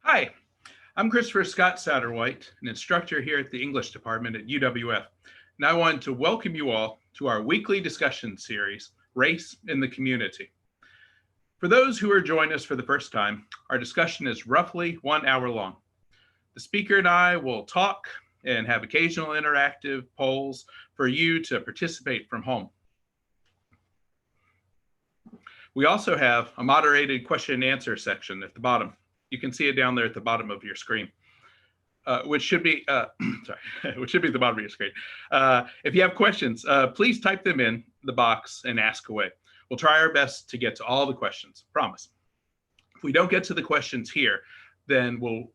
Hi, I'm Christopher Scott Satterwhite, an instructor here at the English department at UWF, and I want to welcome you all to our weekly discussion series, Race in the Community. For those who are joining us for the first time, our discussion is roughly 1 hour long. The speaker and I will talk and have occasional interactive polls for you to participate from home. We also have a moderated question and answer section at the bottom. You can see it down there at the bottom of your screen, which should be which should be at the bottom of your screen. If you have questions, please type them in the box and ask away. We'll try our best to get to all the questions, promise. If we don't get to the questions here, then we'll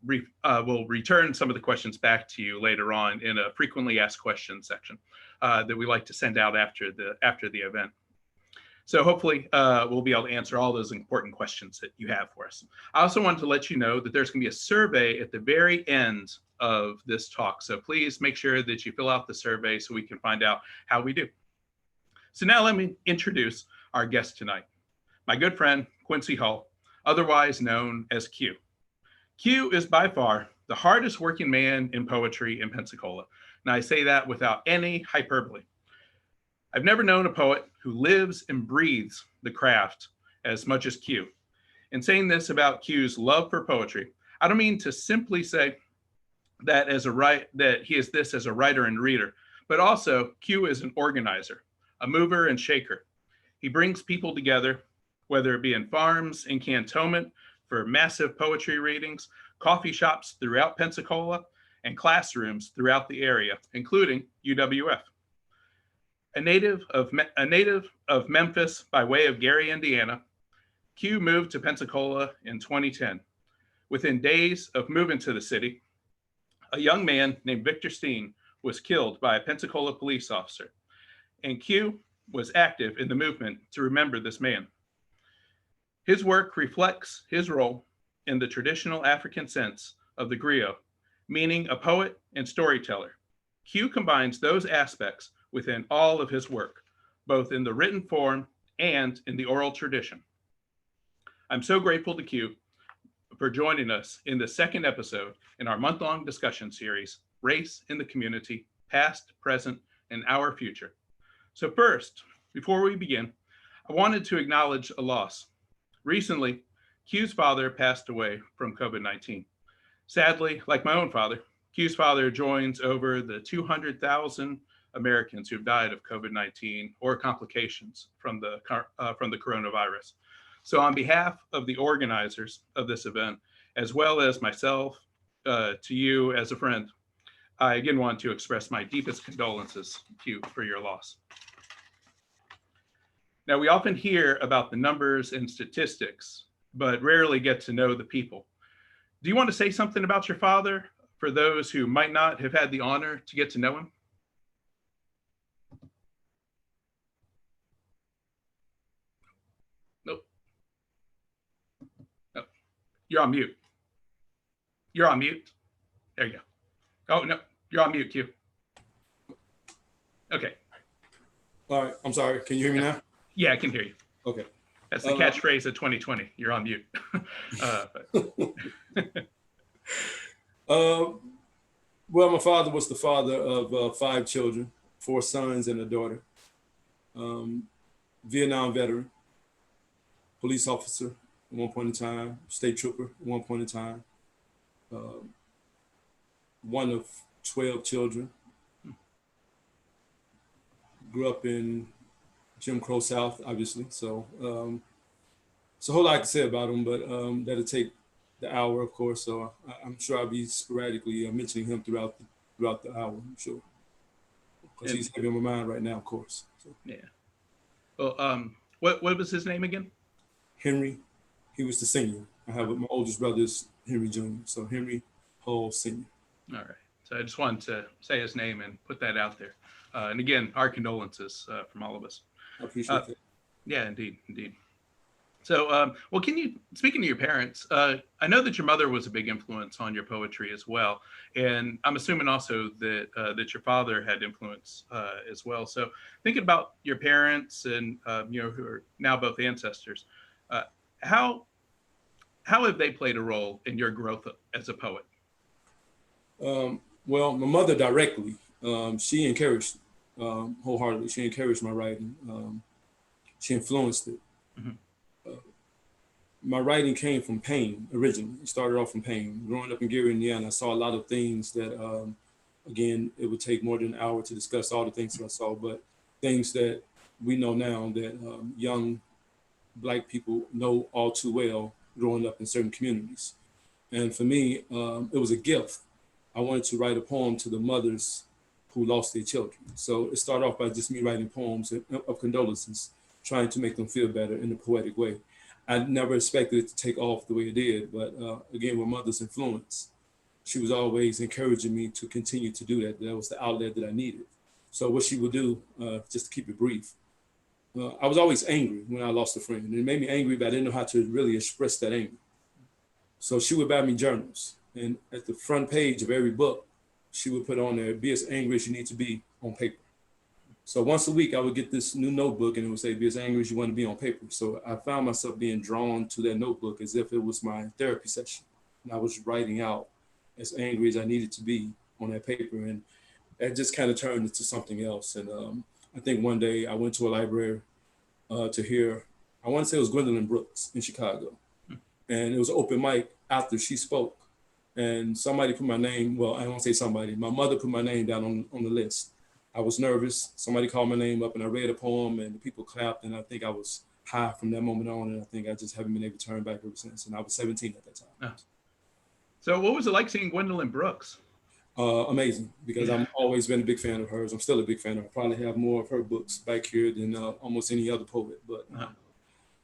return some of the questions back to you later on in a frequently asked questions section that we like to send out after the event. So hopefully we'll be able to answer all those important questions that you have for us. I also wanted to let you know that there's going to be a survey at the very end of this talk. So please make sure that you fill out the survey so we can find out how we do. So now let me introduce our guest tonight, my good friend, Quincy Hale, otherwise known as Q. Q is by far the hardest working man in poetry in Pensacola. And I say that without any hyperbole. I've never known a poet who lives and breathes the craft as much as Q. In saying this about Q's love for poetry, I don't mean to simply say that that he is this as a writer and reader, but also Q is an organizer, a mover and shaker. He brings people together, whether it be in farms in Cantonment for massive poetry readings, coffee shops throughout Pensacola, and classrooms throughout the area, including UWF. A native of Memphis by way of Gary, Indiana, Q moved to Pensacola in 2010. Within days of moving to the city, a young man named Victor Steen was killed by a Pensacola police officer, and Q was active in the movement to remember this man. His work reflects his role in the traditional African sense of the griot, meaning a poet and storyteller. Q combines those aspects within all of his work, both in the written form and in the oral tradition. I'm so grateful to Q for joining us in the second episode in our month-long discussion series, Race in the Community, Past, Present, and Our Future. So first, before we begin, I wanted to acknowledge a loss. Recently, Q's father passed away from COVID-19. Sadly, like my own father, Q's father joins over the 200,000 Americans who've died of COVID-19 or complications from the coronavirus. So on behalf of the organizers of this event, as well as myself, to you as a friend, I again want to express my deepest condolences to you for your loss. Now, we often hear about the numbers and statistics, but rarely get to know the people. Do you want to say something about your father for those who might not have had the honor to get to know him? Nope. No. You're on mute. You're on mute. There you go. Oh, no, you're on mute, Q. Okay. All right, I'm sorry. Can you hear me now? Yeah, I can hear you. Okay. That's the catchphrase of 2020. You're on mute. Well, my father was the father of 5 children, 4 sons and a daughter. Vietnam veteran, police officer at one point in time, state trooper at one point in time. One of 12 children. Grew up in Jim Crow South, obviously. So it's a whole lot I can say about him, but that'll take the hour, of course. So I'm sure I'll be sporadically mentioning him throughout the hour, I'm sure. Because he's heavy on my mind right now, of course. So. Yeah. Well, what was his name again? Henry. He was the senior. I have my oldest brother is Henry Jr. So Henry Hale Sr. All right. So I just wanted to say his name and put that out there. And again, our condolences from all of us. I appreciate that. Yeah, indeed. So, well, speaking to your parents, I know that your mother was a big influence on your poetry as well. And I'm assuming also that your father had influence as well. So thinking about your parents and, who are now both ancestors, how how have they played a role in your growth as a poet? Well, my mother directly, she encouraged wholeheartedly. She encouraged my writing. She influenced it. Mhm. My writing came from pain originally. It started off from pain. Growing up in Gary, Indiana, I saw a lot of things that, again, it would take more than an hour to discuss all the things that I saw, but things that we know now that young Black people know all too well growing up in certain communities. And for me, it was a gift. I wanted to write a poem to the mothers who lost their children. So it started off by just me writing poems of condolences, trying to make them feel better in a poetic way. I never expected it to take off the way it did, but again, with mother's influence, she was always encouraging me to continue to do that. That was the outlet that I needed. So what she would do, just to keep it brief, I was always angry when I lost a friend. And it made me angry, but I didn't know how to really express that anger. So she would buy me journals. And at the front page of every book, she would put on there, be as angry as you need to be on paper. So once a week, I would get this new notebook and it would say, be as angry as you want to be on paper. So I found myself being drawn to that notebook as if it was my therapy session. And I was writing out as angry as I needed to be on that paper. And that just kind of turned into something else. And I think one day I went to a library to hear, I want to say it was Gwendolyn Brooks in Chicago. And it was an open mic after she spoke. And somebody put my name, well, I don't want to say somebody, my mother put my name down on the list. I was nervous. Somebody called my name up and I read a poem and the people clapped. And I think I was high from that moment on. And I think I just haven't been able to turn back ever since. And I was 17 at that time. Oh. So what was it like seeing Gwendolyn Brooks? Amazing, because I've always been a big fan of hers. I'm still a big fan of her. I probably have more of her books back here than almost any other poet. But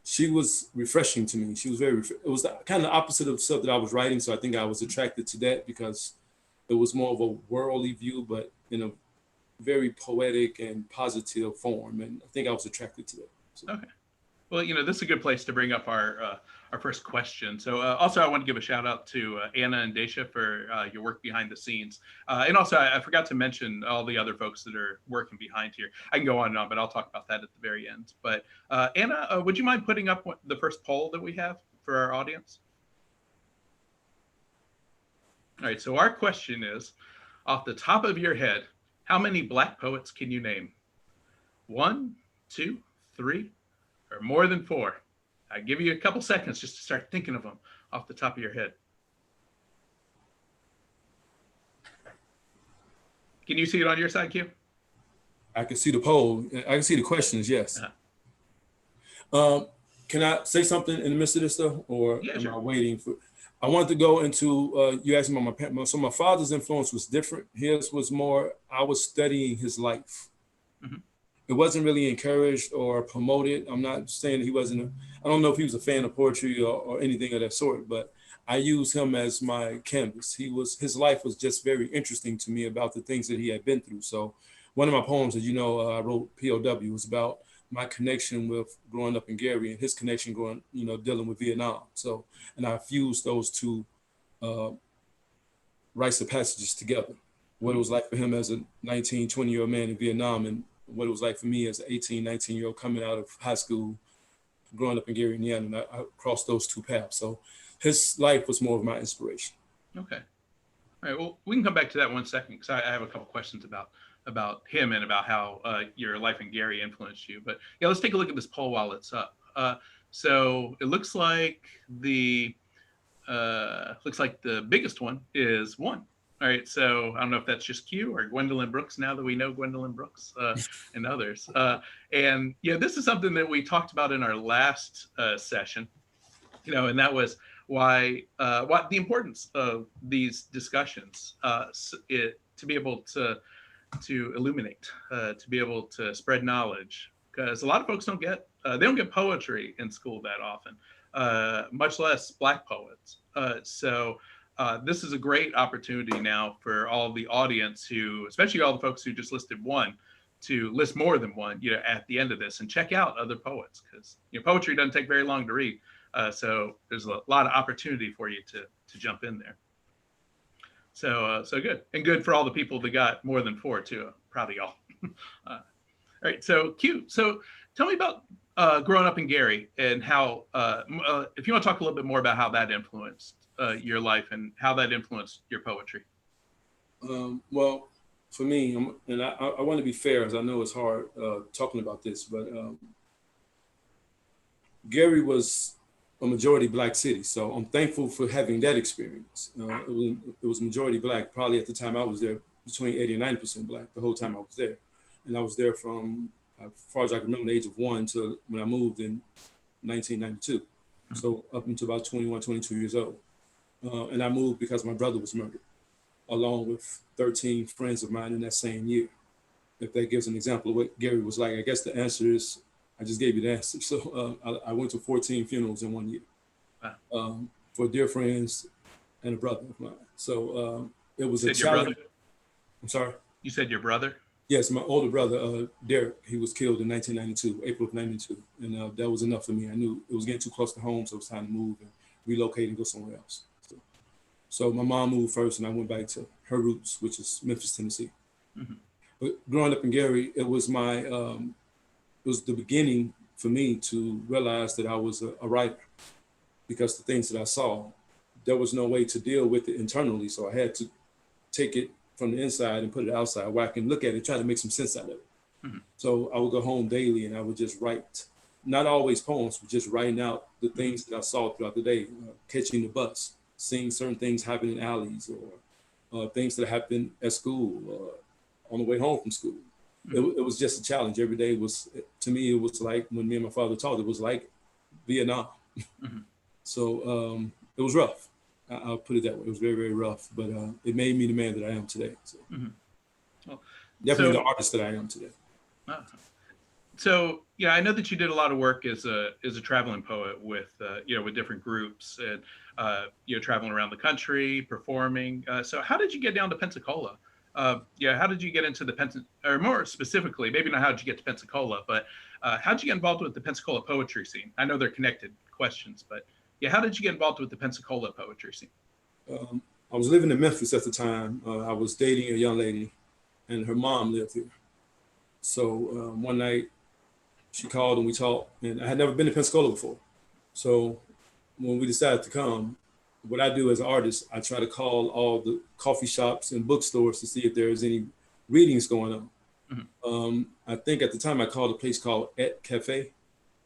she was refreshing to me. She was very, it was kind of the opposite of stuff that I was writing. So I think I was attracted to that because it was more of a worldly view, but in a very poetic and positive form. And I think I was attracted to that. So. Okay. Well, this is a good place to bring up our first question. So also I want to give a shout out to Anna and Daisha for your work behind the scenes. And also I forgot to mention all the other folks that are working behind here. I can go on and on, but I'll talk about that at the very end. But Anna, would you mind putting up the first poll that we have for our audience? All right, so our question is, off the top of your head, how many Black poets can you name? 1, 2, 3, or more than 4? I give you a couple seconds just to start thinking of them off the top of your head. Can you see it on your side, Q? I can see the poll. I can see the questions, yes. Can I say something in the midst of this though? Or yeah, am sure. I waiting for, I wanted to go into, you asked me about my parents. So my father's influence was different. His was more, I was studying his life. Mm-hmm. It wasn't really encouraged or promoted. I'm not saying he wasn't, I don't know if he was a fan of poetry or anything of that sort, but I used him as my canvas. His life was just very interesting to me about the things that he had been through. So one of my poems, as you know, I wrote POW, was about my connection with growing up in Gary and his connection dealing with Vietnam. So, and I fused those two rites of passages together. What it was like for him as a 19, 20-year-old man in Vietnam and what it was like for me as an 18, 19-year-old coming out of high school, growing up in Gary, Indiana, and I crossed those two paths. So his life was more of my inspiration. Okay. All right, well, we can come back to that one second because I have a couple questions about him and about how your life in Gary influenced you. But yeah, let's take a look at this poll while it's up. So it looks like the biggest one is 1. All right, so I don't know if that's just Q or Gwendolyn Brooks now that we know Gwendolyn Brooks and others. And this is something that we talked about in our last session, and that was why the importance of these discussions to be able to illuminate, to be able to spread knowledge, because a lot of folks don't get poetry in school that often, much less Black poets. So this is a great opportunity now for all the audience especially all the folks who just listed 1, to list more than 1, at the end of this and check out other poets because poetry doesn't take very long to read. So there's a lot of opportunity for you to jump in there. So good, and good for all the people that got more than 4 too. Proud of y'all. All right, so Q. So tell me about growing up in Gary and how, if you want to talk a little bit more about how that influenced your life and how that influenced your poetry. Well, for me, and I want to be fair, as I know it's hard talking about this, but Gary was a majority Black city, so I'm thankful for having that experience. It was majority Black. Probably at the time I was there, between 80 and 90% Black the whole time I was there, and I was there from, as far as I can remember, the age of 1 to when I moved in 1992. So up until about 21, 22 years old, and I moved because my brother was murdered, along with 13 friends of mine in that same year. If that gives an example of what Gary was like, I guess the answer is, I just gave you the answer. So I went to 14 funerals in 1 year for dear friends and a brother of mine. So it was a challenge. Your brother? I'm sorry? You said your brother? Yes, my older brother, Derek, he was killed in 1992, April of 92. And that was enough for me. I knew it was getting too close to home, so it was time to move and relocate and go somewhere else. So my mom moved first, and I went back to her roots, which is Memphis, Tennessee. Mm-hmm. But growing up in Gary, it was it was the beginning for me to realize that I was a writer, because the things that I saw, there was no way to deal with it internally. So I had to take it from the inside and put it outside where I can look at it, try to make some sense out of it. Mm-hmm. So I would go home daily and I would just write, not always poems, but just writing out the things that I saw throughout the day, catching the bus, seeing certain things happen in alleys, or things that happened at school, on the way home from school. Mm-hmm. It was just a challenge. Every day was, to me, it was like when me and my father talked, it was like Vietnam. Mm-hmm. So it was rough. I'll put it that way. It was very, very rough, but it made me the man that I am today. So mm-hmm. Well, definitely the artist that I am today. So yeah, I know that you did a lot of work as a traveling poet with with different groups and traveling around the country, performing. So how did you get down to Pensacola? How did you get into or more specifically, maybe not how did you get to Pensacola, but how did you get involved with the Pensacola poetry scene? I know they're connected questions, but yeah, how did you get involved with the Pensacola poetry scene? I was living in Memphis at the time. I was dating a young lady, and her mom lived here. So one night, she called and we talked, and I had never been to Pensacola before. So when we decided to come, what I do as an artist, I try to call all the coffee shops and bookstores to see if there's any readings going on. Mm-hmm. I think at the time I called a place called Et Cafe,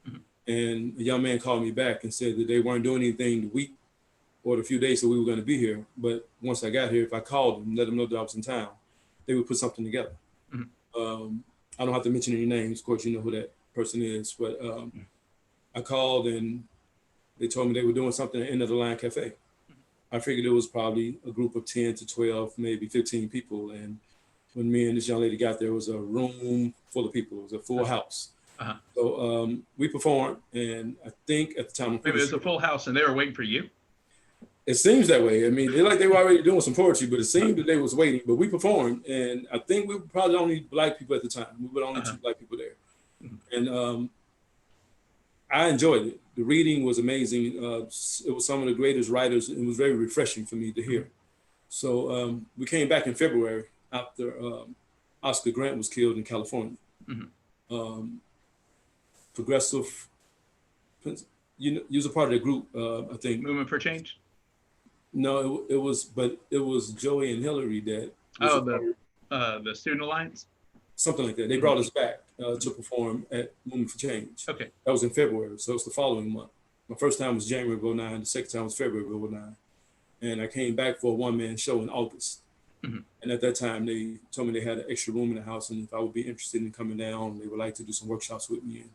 mm-hmm. and a young man called me back and said that they weren't doing anything the week or the few days that we were going to be here. But once I got here, if I called them and let them know that I was in town, they would put something together. Mm-hmm. I don't have to mention any names. Of course, you know who that person is, but I called and they told me they were doing something at End of the Line Cafe. I figured it was probably a group of 10 to 12, maybe 15 people. And when me and this young lady got there, it was a room full of people. It was a full house. Uh-huh. So we performed, and I think at the time— Maybe it was a full house and they were waiting for you? It seems that way. I mean, they were already doing some poetry, but it seemed that they was waiting. But we performed, and I think we were probably the only Black people at the time. We were the only 2 Black people there. And I enjoyed it. The reading was amazing. It was some of the greatest writers. It was very refreshing for me to hear. So we came back in February after Oscar Grant was killed in California. Mm-hmm. Progressive, you was a part of the group, I think. Movement for Change? No, it was Joey and Hillary that— the Student Alliance? Something like that. They brought us back to perform at Movement for Change. Okay. That was in February, so it's the following month. My first time was January of 2009. The second time was February of 2009. And I came back for a one-man show in August. Mm-hmm. And at that time, they told me they had an extra room in the house, and if I would be interested in coming down, they would like to do some workshops with me. And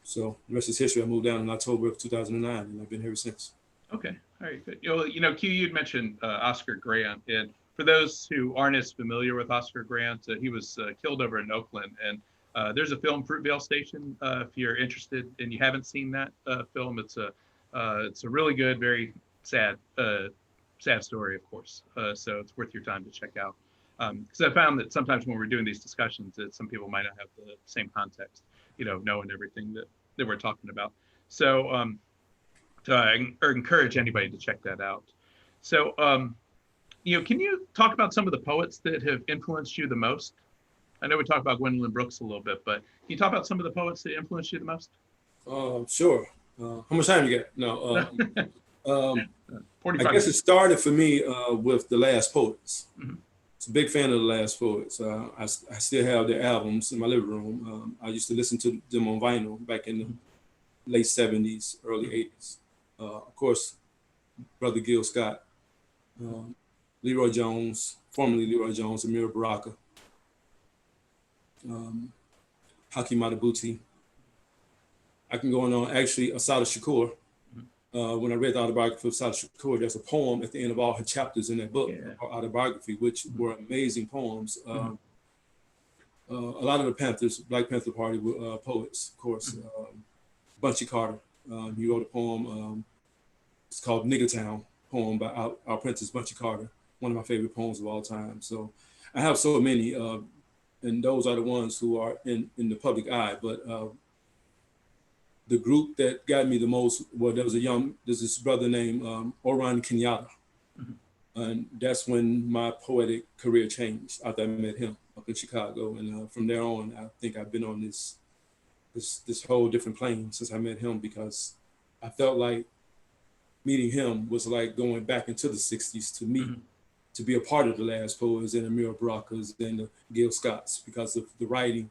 so the rest is history. I moved down in October of 2009, and I've been here ever since. Okay. All right, good. Q, you'd mentioned Oscar Grant, and for those who aren't as familiar with Oscar Grant, he was killed over in Oakland, and there's a film, Fruitvale Station. If you're interested and you haven't seen that film, it's a really good, very sad story, of course. So it's worth your time to check out. Because I found that sometimes when we're doing these discussions, that some people might not have the same context, knowing everything that we're talking about. So, I encourage anybody to check that out. So, can you talk about some of the poets that have influenced you the most? I know we talked about Gwendolyn Brooks a little bit, but can you talk about some of the poets that influenced you the most? Sure. How much time you got? No. I 45 guess it minutes. started for me with the Last Poets. Mhm. I was a big fan of the Last Poets. I still have their albums in my living room. I used to listen to them on vinyl back in the late 70s, early 80s. Of course, Brother Gil Scott, Leroy Jones, formerly Leroy Jones, Amir Baraka, Hakeem Madabuti. I can go on. Actually, Asada Shakur. When I read the autobiography of Asada Shakur, there's a poem at the end of all her chapters in that book, Yeah. her autobiography, which were amazing poems. A lot of the Panthers, Black Panther Party, were poets, of course. Bunchy Carter, he wrote a poem. It's called Nigger Town, poem by our Princess Bunchy Carter, one of my favorite poems of all time. So I have so many, and those are the ones who are in the public eye. But the group that got me the most, well, there's this brother named Oran Kenyatta. And that's when my poetic career changed after I met him up in Chicago. And from there on, I think I've been on this whole different plane since I met him, because I felt like meeting him was like going back into the 60s to meet, to be a part of the Last Poets and the Amir Barakas and the Gil Scotts, because of the writing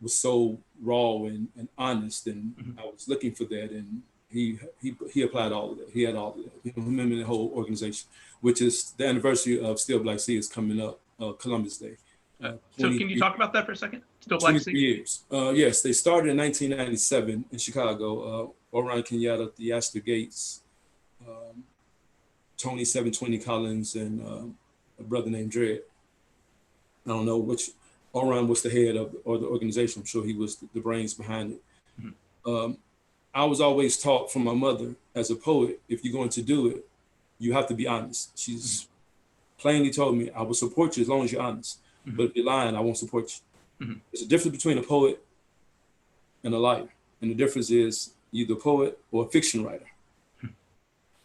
was so raw and honest. And I was looking for that. And he applied all of that. He had all of that. Him and the whole organization, which is the anniversary of Still Black Sea is coming up, Columbus Day. So can you talk about that for a second? Still Black 23 Sea? years. Yes, they started in 1997 in Chicago. Oran Kenyatta, the Astor Gates, Tony 720 Collins, and a brother named Dredd. I don't know which. Oran was the head of the organization. I'm sure he was the brains behind it. I was always taught from my mother, as a poet, if you're going to do it, you have to be honest. She's plainly told me, I will support you as long as you're honest. But if you're lying, I won't support you. There's a difference between a poet and a liar. And the difference is either a poet or a fiction writer.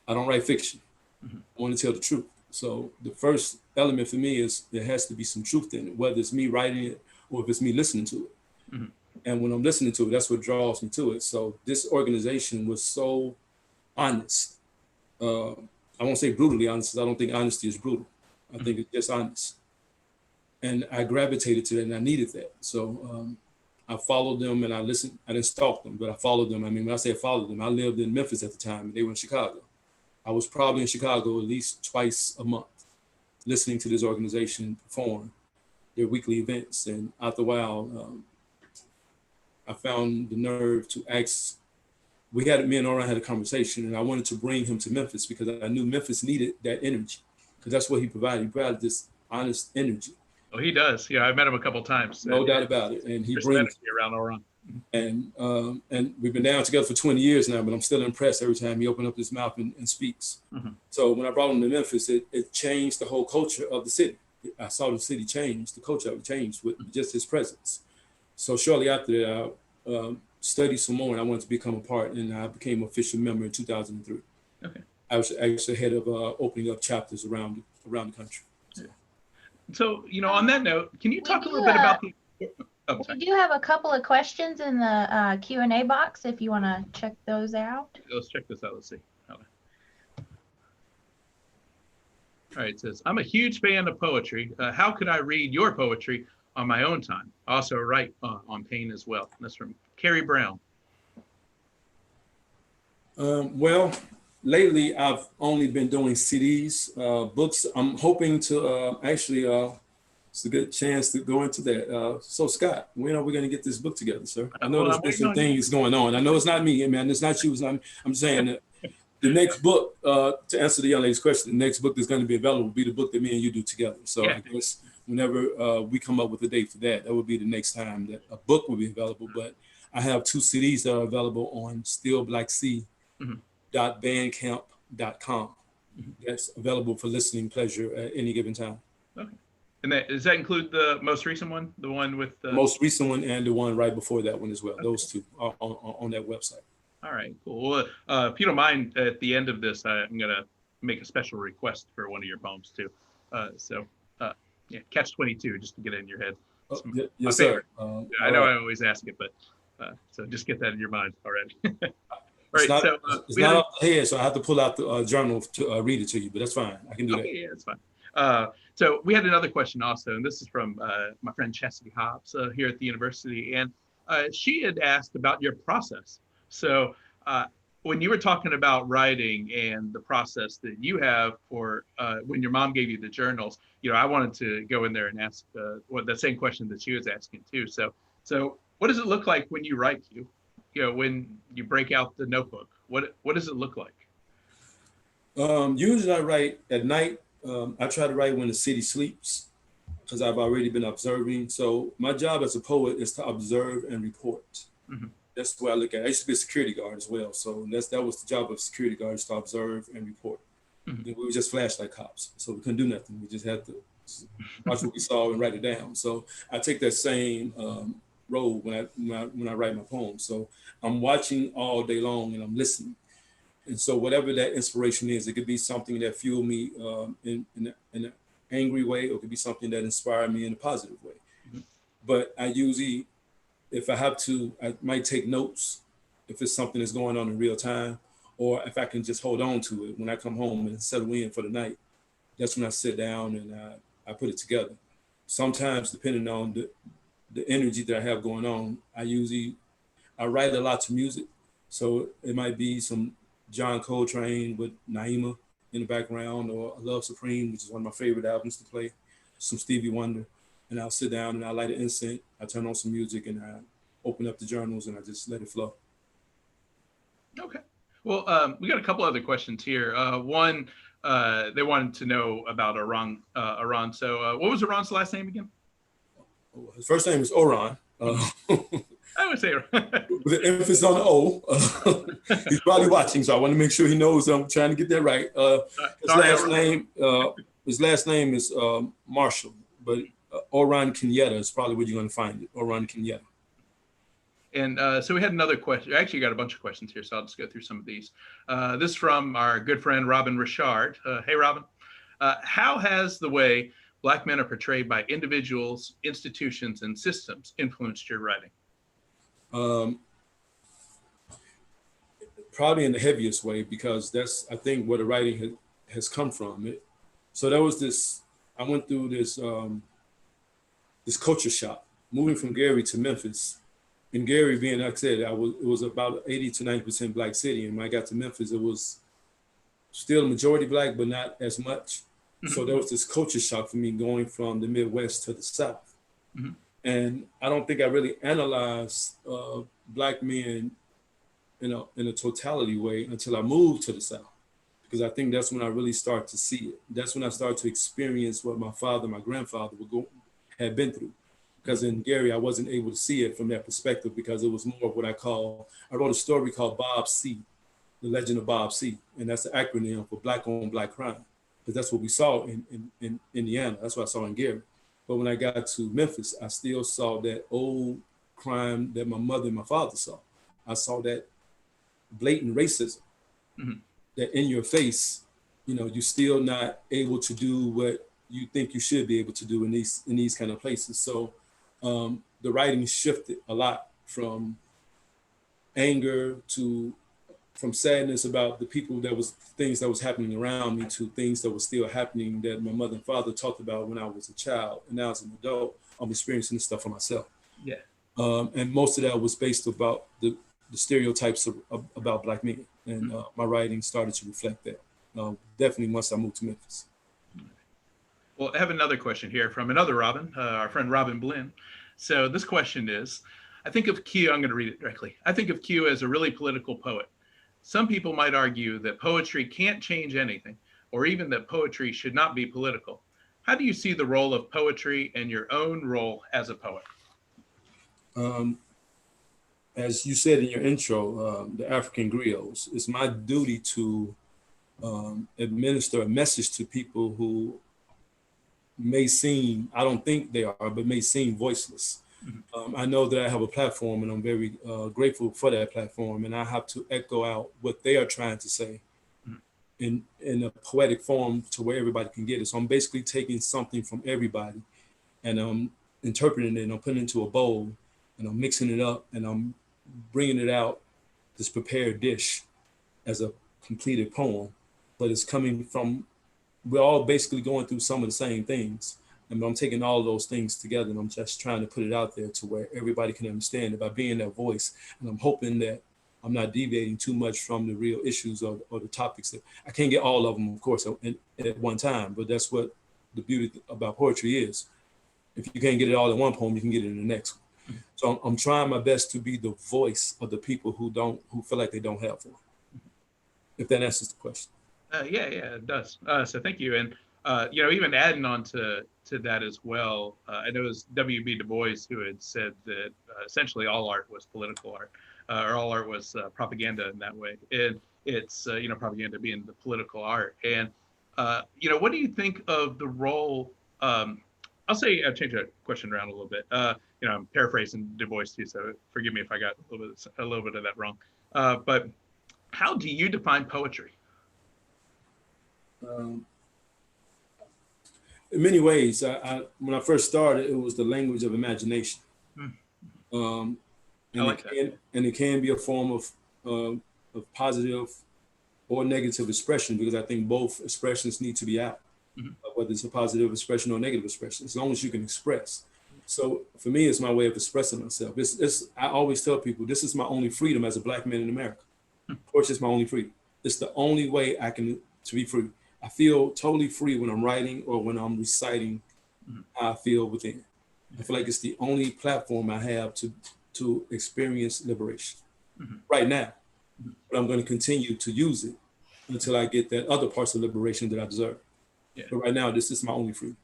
I don't write fiction. I want to tell the truth. So the first element for me is there has to be some truth in it, whether it's me writing it or if it's me listening to it. And when I'm listening to it, that's what draws me to it. So this organization was so honest. I won't say brutally honest, because I don't think honesty is brutal. I think it's just honest. And I gravitated to that, and I needed that. So I followed them and I listened. I didn't stalk them, but I followed them. I mean, when I say I followed them, I lived in Memphis at the time, and they were in Chicago. I was probably in Chicago at least twice a month, listening to this organization perform their weekly events. And after a while, I found the nerve to ask. Me and Oran had a conversation, and I wanted to bring him to Memphis because I knew Memphis needed that energy, because that's what he provided. He provided this honest energy. Oh, he does. Yeah, I met him a couple of times. No doubt about it. And he There's brings energy around Oran. and we've been down together for 20 years now, but I'm still impressed every time he opens up his mouth and speaks. So when I brought him to Memphis, it changed the whole culture of the city. I saw the city change, the culture of it changed with just his presence. So shortly after that, I studied some more, and I wanted to become a part, and I became an official member in 2003. Okay. I was actually head of opening up chapters around the country. So, on that note, can you talk a little bit about the... Oh, we do have a couple of questions in the Q&A box if you want to check those out. Let's check this out. Let's see. All right, it says, I'm a huge fan of poetry. How could I read your poetry on my own time? I also write on pain as well. That's from Carrie Brown. Well, lately I've only been doing CDs, books. I'm hoping to it's a good chance to go into that. So Scott, when are we going to get this book together, sir? I know there's been some things going on. I know it's not me, man. It's not you. It's not me. I'm saying that the next book, to answer the young lady's question, the next book that's going to be available will be the book that me and you do together. So I guess whenever we come up with a date for that, that would be the next time that a book will be available. But I have 2 CDs that are available on stillblacksea.bandcamp.com. That's available for listening pleasure at any given time. Okay. And does that include the most recent one, the one with the most recent one and the one right before that one as well? Okay. Those 2 are on that website. All right, cool. Well, if you don't mind, at the end of this, I'm gonna make a special request for one of your poems too. Catch 22, just to get it in your head. Yes, sir. I know I always ask it, but So just get that in your mind already. All It's right, not, so it's we had not a- off the head, so I have to pull out the journal to read it to you, but that's fine. I can do that. okay, yeah, it's fine. So we had another question also, and this is from my friend Chastity Hobbs here at the university, and she had asked about your process. So when you were talking about writing and the process that you have for when your mom gave you the journals, I wanted to go in there and ask the same question that she was asking too. So what does it look like when you write? When you break out the notebook, what does it look like? Usually I write at night. I try to write when the city sleeps because I've already been observing. So my job as a poet is to observe and report. Mhm. That's the way I look at it. I used to be a security guard as well. So that was the job of security guards, to observe and report. Mhm. We were just flashlight cops. So we couldn't do nothing. We just had to watch what we saw and write it down. So I take that same role when I write my poems. So I'm watching all day long and I'm listening. And so whatever that inspiration is, it could be something that fueled me in an angry way, or it could be something that inspired me in a positive way. Mhm. But I usually, if I have to, I might take notes if it's something that's going on in real time, or if I can just hold on to it when I come home and settle in for the night. That's when I sit down and I put it together. Sometimes, depending on the energy that I have going on, I write a lot to music. So it might be some John Coltrane with Naima in the background, or Love Supreme, which is one of my favorite albums to play, some Stevie Wonder. And I'll sit down and I light an incense, I turn on some music, and I open up the journals and I just let it flow. Okay. Well, we got a couple other questions here. One, they wanted to know about Iran. So what was Iran's last name again? His first name is Oran. I would say With an emphasis on the O. He's probably watching, so I want to make sure he knows I'm trying to get that right. His last name is Marshall, but Oran Kenyatta is probably where you're going to find it. Oran Kenyatta. And so we had another question. Actually, got a bunch of questions here, so I'll just go through some of these. This is from our good friend Robin Richard. Hey, Robin. How has the way Black men are portrayed by individuals, institutions, and systems influenced your writing? Probably in the heaviest way, because that's, I think, where the writing has come from. So there was this, I went through this this culture shock, moving from Gary to Memphis. In Gary, being, like I said, it was about 80 to 90% Black city. And when I got to Memphis, it was still a majority Black, but not as much. Mm-hmm. So there was this culture shock for me going from the Midwest to the South. Mm-hmm. And I don't think I really analyzed Black men in a totality way until I moved to the South, because I think that's when I really start to see it. That's when I start to experience what my father, my grandfather had been through. Because in Gary, I wasn't able to see it from that perspective, because it was more of what I wrote a story called Bob C., The Legend of Bob C., and that's the acronym for Black on Black crime, because that's what we saw in Indiana. That's what I saw in Gary. But when I got to Memphis, I still saw that old crime that my mother and my father saw. I saw that blatant racism, mm-hmm. that in your face, you're still not able to do what you think you should be able to do in these kind of places. So the writing shifted a lot from anger from sadness about the people things that was happening around me, to things that were still happening that my mother and father talked about when I was a child. And now as an adult, I'm experiencing this stuff for myself. Yeah. And most of that was based about the stereotypes about Black men. And my writing started to reflect that. Definitely once I moved to Memphis. Well, I have another question here from another Robin, our friend Robin Blinn. So this question is, I think of Q, I'm going to read it directly. I think of Q as a really political poet. Some people might argue that poetry can't change anything, or even that poetry should not be political. How do you see the role of poetry and your own role as a poet? As you said in your intro, the African griots, it's my duty to administer a message to people who may seem, I don't think they are, but may seem voiceless. Mm-hmm. I know that I have a platform, and I'm very grateful for that platform, and I have to echo out what they are trying to say in a poetic form to where everybody can get it. So I'm basically taking something from everybody, and I'm interpreting it, and I'm putting it into a bowl, and I'm mixing it up, and I'm bringing it out, this prepared dish as a completed poem, but it's coming from, we're all basically going through some of the same things. And I'm taking all of those things together and I'm just trying to put it out there to where everybody can understand it by being that voice. And I'm hoping that I'm not deviating too much from the real issues or the topics that I can't get all of them, of course, at one time, but that's what the beauty about poetry is. If you can't get it all in one poem, you can get it in the next one. So I'm trying my best to be the voice of the people who feel like they don't have one. If that answers the question. Yeah, it does. So thank you. And even adding on to that as well, I know it was W.B. Du Bois who had said that essentially all art was political art, or all art was propaganda in that way. And it's propaganda being the political art. And what do you think of the role? I'll say I've changed the question around a little bit. I'm paraphrasing Du Bois too, so forgive me if I got a little bit of that wrong. But how do you define poetry? In many ways, when I first started, it was the language of imagination. I like that. And it can be a form of positive or negative expression, because I think both expressions need to be out, whether it's a positive expression or negative expression, as long as you can express. So for me, it's my way of expressing myself. I always tell people, this is my only freedom as a Black man in America. Poetry is my only freedom. It's the only way to be free. I feel totally free when I'm writing or when I'm reciting how I feel within. I feel like it's the only platform I have to experience liberation right now. But I'm going to continue to use it until I get that other parts of liberation that I deserve. Yeah. But right now, this is my only freedom.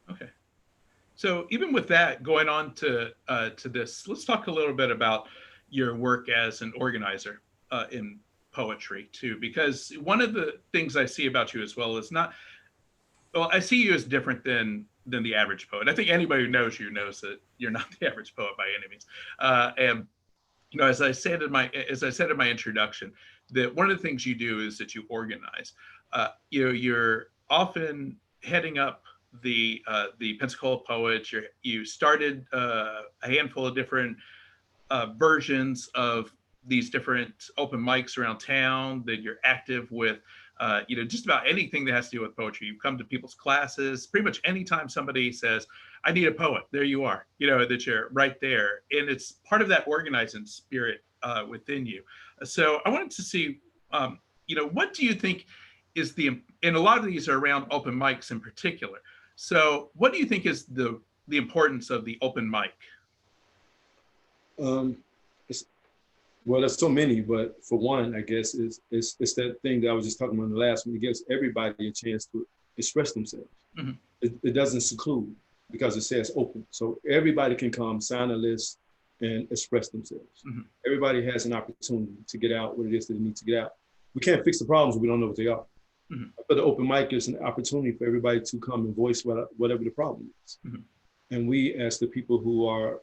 Okay. So even with that, going on to this, let's talk a little bit about your work as an organizer in poetry too, because one of the things I see about you as well is I see you as different than the average poet. I think anybody who knows you knows that you're not the average poet by any means. And as I said in my introduction, that one of the things you do is that you organize. You're often heading up the Pensacola Poets. You started a handful of different versions of these different open mics around town, that you're active with, just about anything that has to do with poetry. You come to people's classes, pretty much anytime somebody says, I need a poet, there you are, that you're right there. And it's part of that organizing spirit within you. So I wanted to see, what do you think is and a lot of these are around open mics in particular. So what do you think is the importance of the open mic? Well, there's so many, but for one, I guess it's that thing that I was just talking about in the last one. It gives everybody a chance to express themselves. It doesn't seclude because it says open. So everybody can come, sign a list, and express themselves. Everybody has an opportunity to get out what it is that they need to get out. We can't fix the problems if we don't know what they are. But the open mic is an opportunity for everybody to come and voice whatever the problem is. And we, as the people who are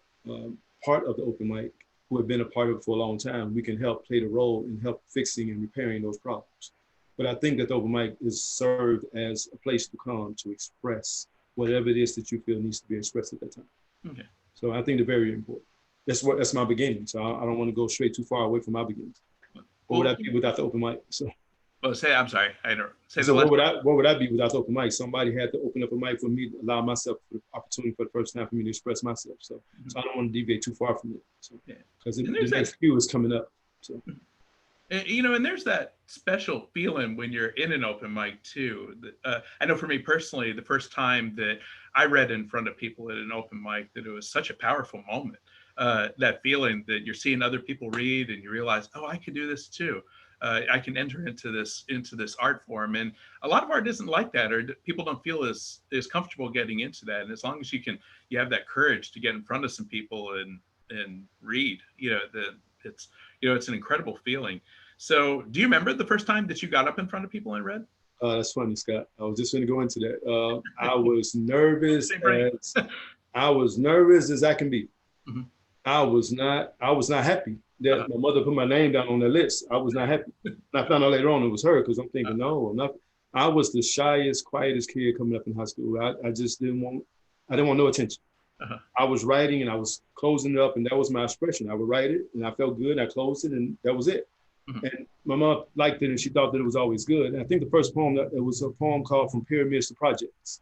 part of the open mic, who have been a part of it for a long time, we can help play the role in help fixing and repairing those problems. But I think that the open mic is served as a place to come to express whatever it is that you feel needs to be expressed at that time. Okay. So I think they're very important. That's my beginning. So I don't want to go straight too far away from my beginnings. What would I be without the open mic? I'm sorry. I don't say so what would I be without the open mic? Somebody had to open up a mic for me to allow myself the opportunity for the first time for me to express myself. So I don't want to deviate too far from it. So, because the next few is coming up. So. And there's that special feeling when you're in an open mic too. I know for me personally, the first time that I read in front of people at an open mic, that it was such a powerful moment. That feeling that you're seeing other people read and you realize, oh, I could do this too. I can enter into this art form, and a lot of art isn't like that, or people don't feel as comfortable getting into that. And as long as you have that courage to get in front of some people and read, it's an incredible feeling. So, do you remember the first time that you got up in front of people and read? That's funny, Scott. I was just going to go into that. I was nervous as I can be. I was not happy that my mother put my name down on the list. I was not happy. And I found out later on it was her, because I'm thinking, no, I'm not. I was the shyest, quietest kid coming up in high school. I just didn't want no attention. I was writing and I was closing it up, and that was my expression. I would write it and I felt good, and I closed it, and that was it. And my mom liked it, and she thought that it was always good. And I think the first poem, it was a poem called From Pyramids to Projects.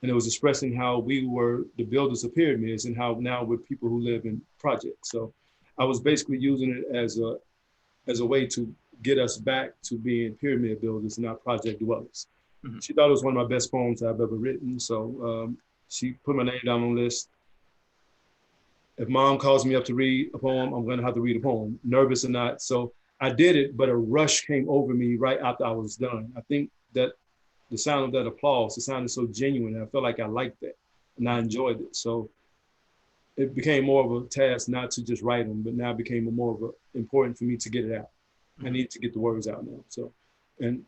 And it was expressing how we were the builders of pyramids and how now we're people who live in projects. So I was basically using it as a way to get us back to being pyramid builders and not project dwellers. She thought it was one of my best poems I've ever written. So she put my name down on the list. If mom calls me up to read a poem, I'm gonna have to read a poem, nervous or not. So I did it, but a rush came over me right after I was done. I think that the sound of that applause, it sounded so genuine. And I felt like I liked that and I enjoyed it. So it became more of a task not to just write them, but now it became more of a important for me to get it out. I need to get the words out now.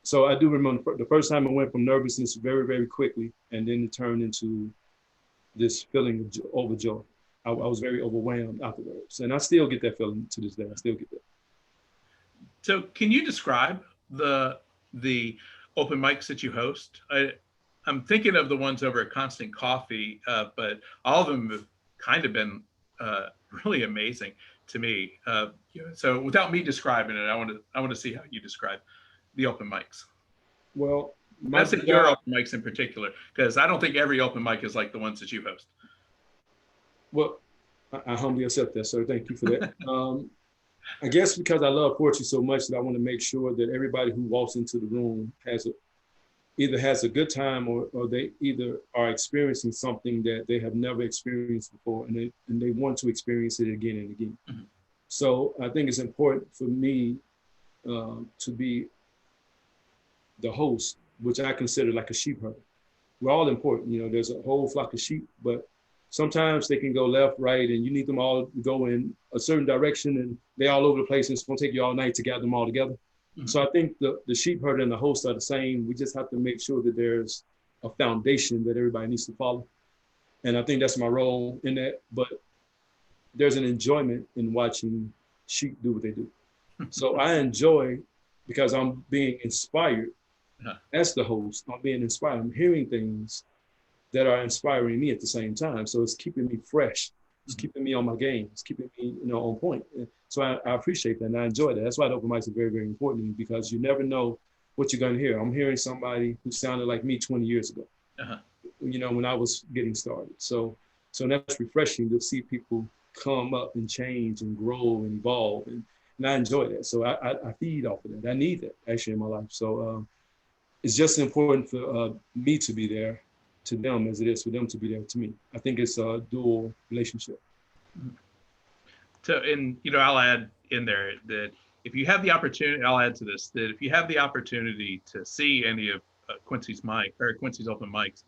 So I do remember the first time I went from nervousness very, very quickly, and then it turned into this feeling of overjoy. I was very overwhelmed afterwards. And I still get that feeling to this day. I still get that. So can you describe the open mics that you host? I'm thinking of the ones over at Constant Coffee, but all of them have kind of been really amazing to me. So without me describing it, I want to see how you describe the open mics. Well, I say your open mics in particular, because I don't think every open mic is like the ones that you host. Well, I humbly accept that, sir. Thank you for that. I guess because I love poetry so much that I want to make sure that everybody who walks into the room either has a good time or they either are experiencing something that they have never experienced before, and they want to experience it again and again. So I think it's important for me to be the host, which I consider like a sheep herder. We're all important, there's a whole flock of sheep, but sometimes they can go left, right, and you need them all to go in a certain direction, and they're all over the place, and it's gonna take you all night to gather them all together. So I think the sheep herder and the host are the same. We just have to make sure that there's a foundation that everybody needs to follow. And I think that's my role in that, but there's an enjoyment in watching sheep do what they do. So I enjoy, because I'm being inspired as the host, I'm being inspired. I'm hearing things that are inspiring me at the same time. So it's keeping me fresh. It's keeping me on my game. It's keeping me, on point. So I appreciate that and I enjoy that. That's why the open mics are very, very important to me, because you never know what you're gonna hear. I'm hearing somebody who sounded like me 20 years ago, when I was getting started. So that's refreshing to see people come up and change and grow and evolve. And I enjoy that. So I feed off of that. I need that actually in my life. So it's just important for me to be there to them as it is for them to be there to me. I think it's a dual relationship. So, and I'll add in there that if you have the opportunity, I'll add to this, that if you have the opportunity to see any of Quincy's open mics,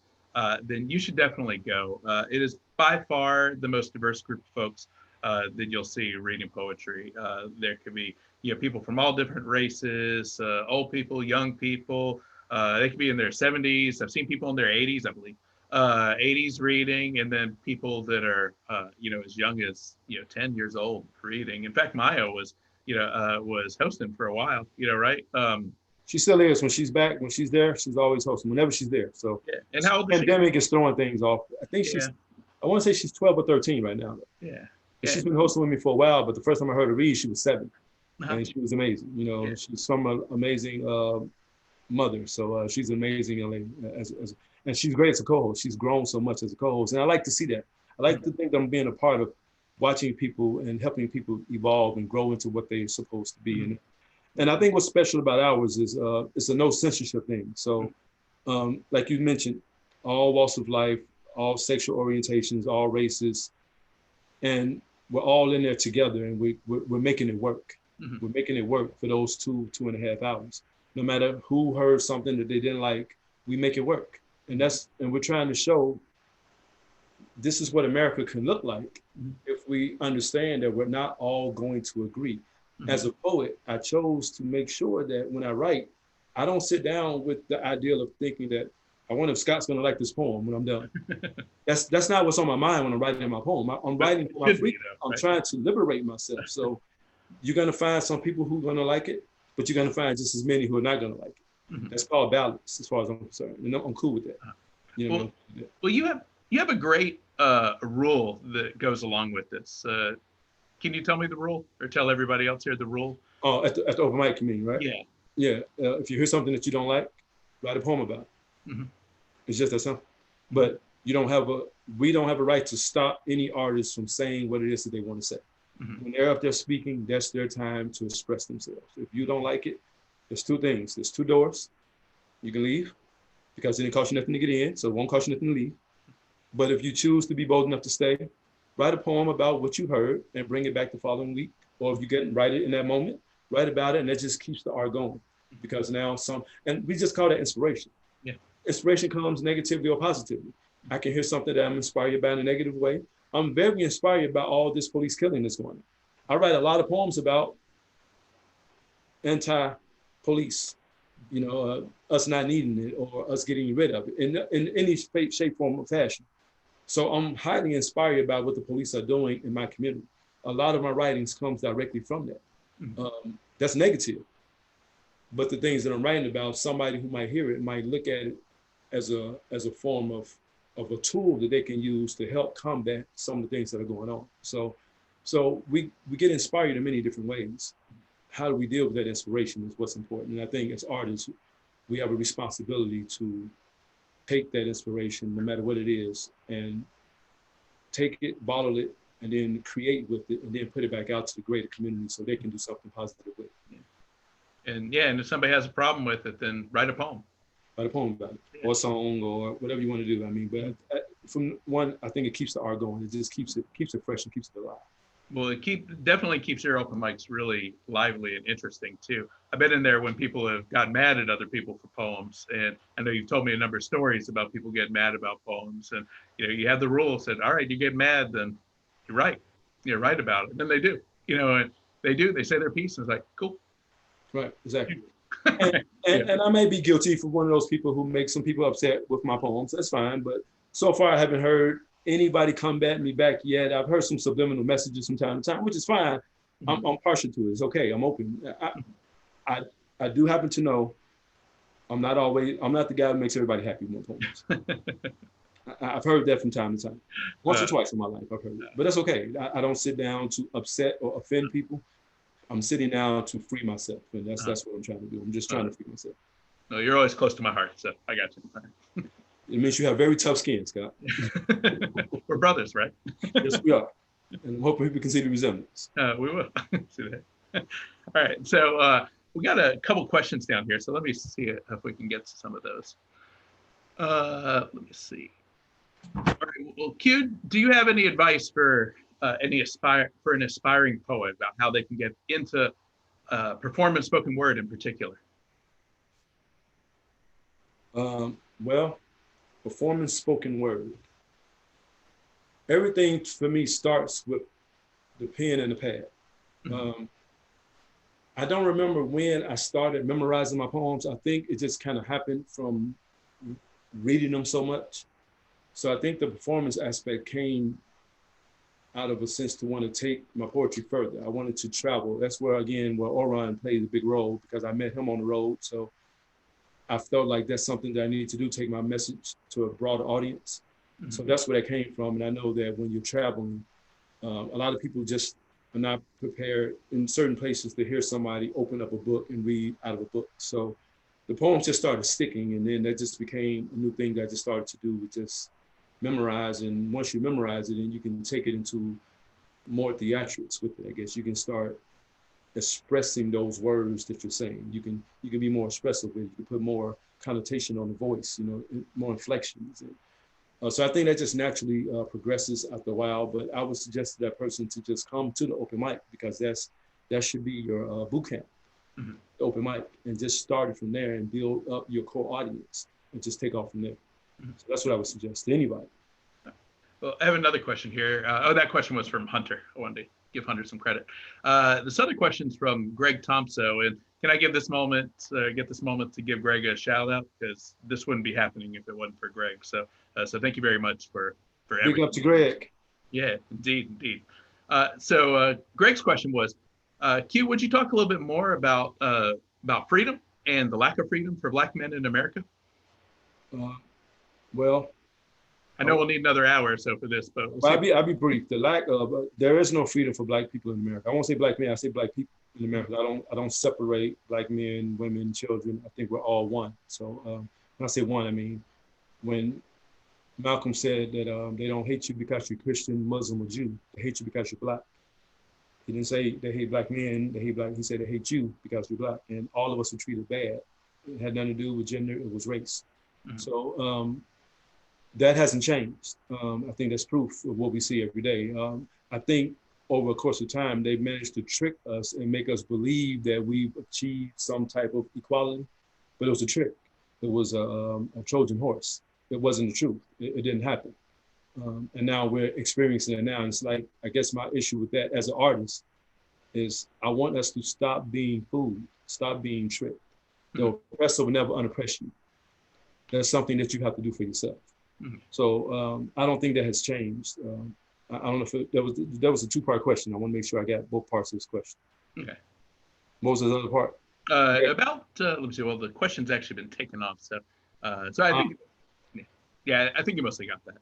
then you should definitely go. It is by far the most diverse group of folks that you'll see reading poetry. There could be people from all different races, old people, young people. They could be in their 70s. I've seen people in their 80s, I believe, 80s reading, and then people that are, as young as 10 years old reading. In fact, Maya was hosting for a while, right? She still is. When she's back, when she's there, she's always hosting. Whenever she's there. So yeah. And how old the pandemic is throwing things off. I think I want to say she's 12 or 13 right now. Yeah. She's been hosting with me for a while, but the first time I heard her read, she was 7, and she was amazing. She's from an amazing mother, so she's an amazing young lady, and she's great as a co-host. She's grown so much as a co-host, and I like to see that. I like to think that I'm being a part of watching people and helping people evolve and grow into what they're supposed to be. And I think what's special about ours is it's a no censorship thing. So, like you mentioned, all walks of life, all sexual orientations, all races, and we're all in there together, and we're making it work. We're making it work for those 2.5 hours. No matter who heard something that they didn't like, we make it work. And we're trying to show this is what America can look like if we understand that we're not all going to agree. As a poet, I chose to make sure that when I write, I don't sit down with the ideal of thinking that I wonder if Scott's gonna like this poem when I'm done. That's not what's on my mind when I'm writing my poem. I'm writing for my freedom. I'm trying to liberate myself. So you're gonna find some people who are gonna like it, but you're gonna find just as many who are not gonna like it. That's called balance, as far as I'm concerned, and I'm cool with that. Well, you You have a great rule that goes along with this. Can you tell me the rule, or tell everybody else here the rule? Oh, at the open mic, you mean, right? Yeah. Yeah. If you hear something that you don't like, write a poem about it. Mm-hmm. It's just that simple. But we don't have a right to stop any artist from saying what it is that they want to say. Mm-hmm. When they're up there speaking, that's their time to express themselves. If you don't like it, there's two things. There's two doors. You can leave because it didn't cost you nothing to get in, so it won't cost you nothing to leave. But if you choose to be bold enough to stay, write a poem about what you heard and bring it back the following week. Or if you get write it in that moment, write about it, and that just keeps the art going. Because now and we just call that inspiration. Yeah. Inspiration comes negatively or positively. I can hear something that I'm inspired by in a negative way. I'm very inspired by all this police killing that's going on. I write a lot of poems about anti-police, us not needing it or us getting rid of it in any shape, form, or fashion. So I'm highly inspired by what the police are doing in my community. A lot of my writings comes directly from that. Mm-hmm. That's negative. But the things that I'm writing about, somebody who might hear it might look at it as a form of a tool that they can use to help combat some of the things that are going on. So we get inspired in many different ways. How do we deal with that inspiration is what's important. And I think as artists, we have a responsibility to take that inspiration, no matter what it is, and take it, bottle it, and then create with it, and then put it back out to the greater community so they can do something positive with it. Yeah. And if somebody has a problem with it, then write a poem. Write a poem about it, or a song, or whatever you want to do. I mean, but from one, I think it keeps the art going. It just keeps it fresh and keeps it alive. Well, it definitely keeps your open mics really lively and interesting too. I've been in there when people have gotten mad at other people for poems, and I know you've told me a number of stories about people getting mad about poems. And you have the rule said, all right, you get mad, then you're right. You're right about it. And then they do. And they say their piece, and it's like, cool. Right, exactly. And I may be guilty for one of those people who make some people upset with my poems. That's fine, but so far I haven't heard anybody combat me back yet. I've heard some subliminal messages from time to time, which is fine. Mm-hmm. I'm partial to it. It's okay. I'm open. I do happen to know I'm not the guy who makes everybody happy with my poems. I've heard that from time to time. Once or twice in my life, I've heard that. But that's okay. I don't sit down to upset or offend people. I'm sitting down to free myself. And that's what I'm trying to do. I'm just trying to free myself. No, you're always close to my heart, so I got you. It means you have very tough skin, Scott. We're brothers, right? Yes, we are. And I'm hoping people can see the resemblance. We will. See that. All right. So we got a couple questions down here. So let me see if we can get to some of those. Let me see. All right. Well, Q, do you have any advice for an aspiring poet about how they can get into performance spoken word in particular? Well, performance spoken word. Everything for me starts with the pen and the pad. Mm-hmm. I don't remember when I started memorizing my poems. I think it just kind of happened from reading them so much. So I think the performance aspect came out of a sense to want to take my poetry further. I wanted to travel. That's where Orion played a big role, because I met him on the road. So I felt like that's something that I needed to do, take my message to a broader audience. Mm-hmm. So that's where that came from. And I know that when you're traveling, a lot of people just are not prepared in certain places to hear somebody open up a book and read out of a book. So the poems just started sticking, and then that just became a new thing that I just started to do, with just memorize. And once you memorize it, then you can take it into more theatrics with it. I guess you can start expressing those words that you're saying. You can be more expressive with it. You can put more connotation on the voice, more inflections. So I think that just naturally progresses after a while. But I would suggest to that person to just come to the open mic, because that should be your boot camp, mm-hmm. The open mic, and just start it from there and build up your core audience and just take off from there. Mm-hmm. So that's what I would suggest to anybody. Well, I have another question here. That question was from Hunter. I wanted to give Hunter some credit. This other question's from Greg Thompson. And can I get this moment to give Greg a shout out? Because this wouldn't be happening if it wasn't for Greg. So thank you very much for everything. Big up to Greg. Yeah, indeed. So Greg's question was, Q, would you talk a little bit more about freedom and the lack of freedom for Black men in America? Well, I know we'll need another hour or so for this, but we'll But see. I'll be brief. The lack of there is no freedom for Black people in America. I won't say Black men. I say Black people in America. I don't separate Black men, women, children. I think we're all one. So when I say one, I mean when Malcolm said that they don't hate you because you're Christian, Muslim, or Jew. They hate you because you're Black. He didn't say they hate Black men. They hate Black. He said they hate you because you're Black, and all of us are treated bad. It had nothing to do with gender. It was race. Mm-hmm. So. That hasn't changed. I think that's proof of what we see every day. I think over a course of time, they've managed to trick us and make us believe that we've achieved some type of equality, but it was a trick. It was a Trojan horse. It wasn't the truth. It didn't happen. And now we're experiencing it now. And it's like, I guess my issue with that as an artist is I want us to stop being fooled, stop being tricked. The oppressor will never unoppress you. That's something that you have to do for yourself. Mm-hmm. So I don't think that has changed. I don't know if that was a two-part question. I want to make sure I got both parts of this question. Okay. What was the other part? Let me see. Well, the question's actually been taken off. So I think, I think you mostly got that.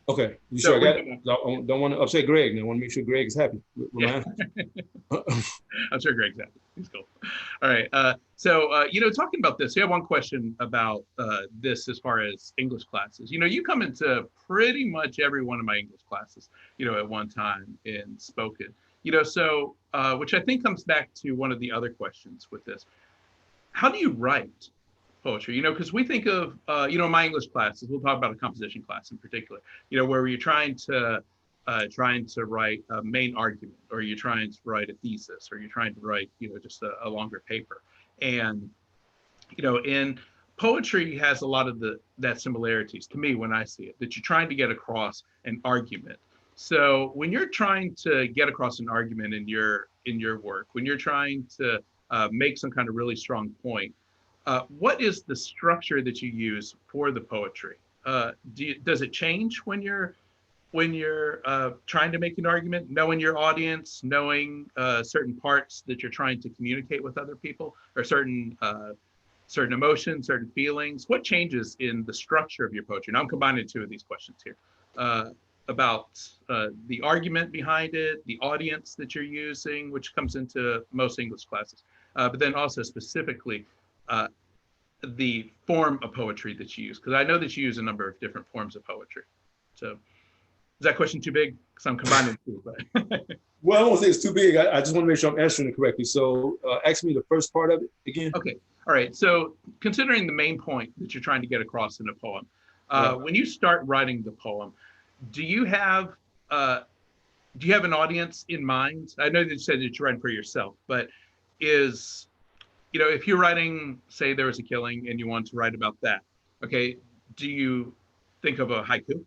Okay. You sure I got it? I don't want to upset Greg. Now I want to make sure Greg is happy with my answer. I'm sure Greg's happy. He's cool. All right. Talking about this, you have one question about this as far as English classes. You come into pretty much every one of my English classes, at one time in spoken, which I think comes back to one of the other questions with this. How do you write poetry? Because we think of, my English classes, we'll talk about a composition class in particular, where you're trying to write a main argument, or you're trying to write a thesis, or you're trying to write, just a longer paper. And, in poetry has a lot of that similarities to me when I see it, that you're trying to get across an argument. So when you're trying to get across an argument in your work, when you're trying to make some kind of really strong point, what is the structure that you use for the poetry? Does it change when you're trying to make an argument, knowing your audience, knowing certain parts that you're trying to communicate with other people, or certain emotions, certain feelings? What changes in the structure of your poetry? Now I'm combining two of these questions here about the argument behind it, the audience that you're using, which comes into most English classes, but then also specifically the form of poetry that you use, because I know that you use a number of different forms of poetry. So is that question too big? Because I'm combining two. But well, I won't say it's too big. I just want to make sure I'm answering it correctly. So ask me the first part of it again. Okay. All right. So considering the main point that you're trying to get across in a poem, when you start writing the poem, do you have an audience in mind? I know that you said that you're writing for yourself, but if you're writing, say there was a killing and you want to write about that, okay, do you think of a haiku,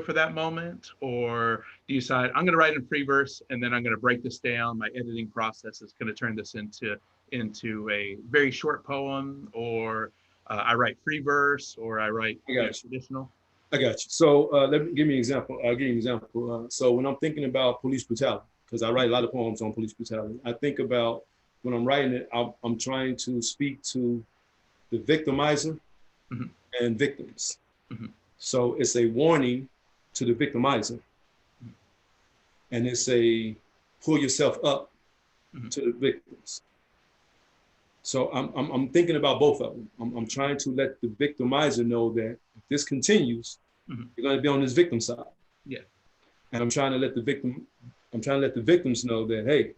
for that moment? Or do you decide, I'm going to write in free verse, and then I'm going to break this down. My editing process is going to turn this into a very short poem, or I write free verse, or I write traditional? I got you. So let me give me an example. I'll give you an example. So when I'm thinking about police brutality, because I write a lot of poems on police brutality, I think about when I'm writing it, I'm trying to speak to the victimizer mm-hmm. and victims. Mm-hmm. So it's a warning to the victimizer, mm-hmm. and it's a pull yourself up mm-hmm. to the victims. So I'm thinking about both of them. I'm trying to let the victimizer know that if this continues, mm-hmm. you're going to be on this victim side. Yeah. And I'm trying to let the victims know that, hey,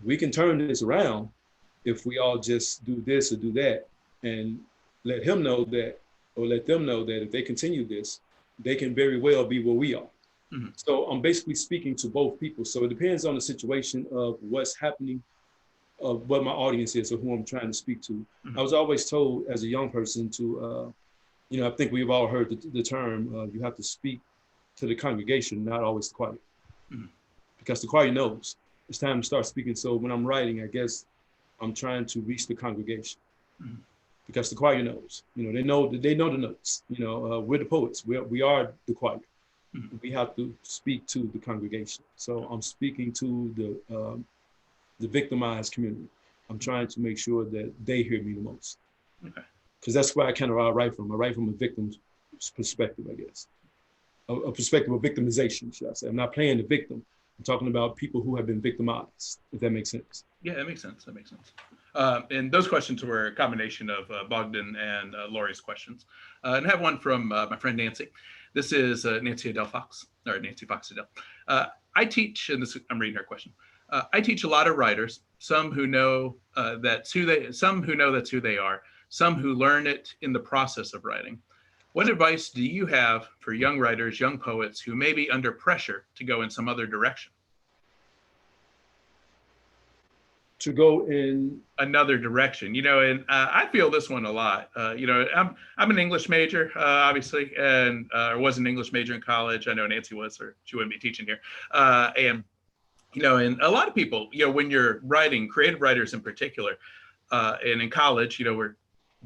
we can turn this around if we all just do this or do that, and let him know that, or let them know that if they continue this, they can very well be where we are. Mm-hmm. So I'm basically speaking to both people. So it depends on the situation of what's happening, of what my audience is, or who I'm trying to speak to. Mm-hmm. I was always told as a young person to, I think we've all heard the term, you have to speak to the congregation, not always the choir. Mm-hmm. Because the choir knows it's time to start speaking. So when I'm writing, I guess I'm trying to reach the congregation. Mm-hmm. Because the choir knows, they know the notes. We're the poets. We are the choir. Mm-hmm. We have to speak to the congregation. So I'm speaking to the victimized community. I'm trying to make sure that they hear me the most. Okay. Because that's where I kind of write from. I write from a victim's perspective, I guess. A perspective of victimization, should I say. I'm not playing the victim. I'm talking about people who have been victimized, if that makes sense. Yeah, that makes sense. That makes sense. And those questions were a combination of Bogdan and Lori's questions. And I have one from my friend Nancy. This is Nancy Adele Fox, or Nancy Fox Adele. I teach, and I'm reading her question. I teach a lot of writers, some who know that's who they are, some who learn it in the process of writing. What advice do you have for young writers, young poets who may be under pressure to go in some other direction? To go in another direction, and I feel this one a lot. I'm an English major, obviously, and was an English major in college. I know Nancy was, or she wouldn't be teaching here. And a lot of people, when you're writing, creative writers in particular, and in college, we're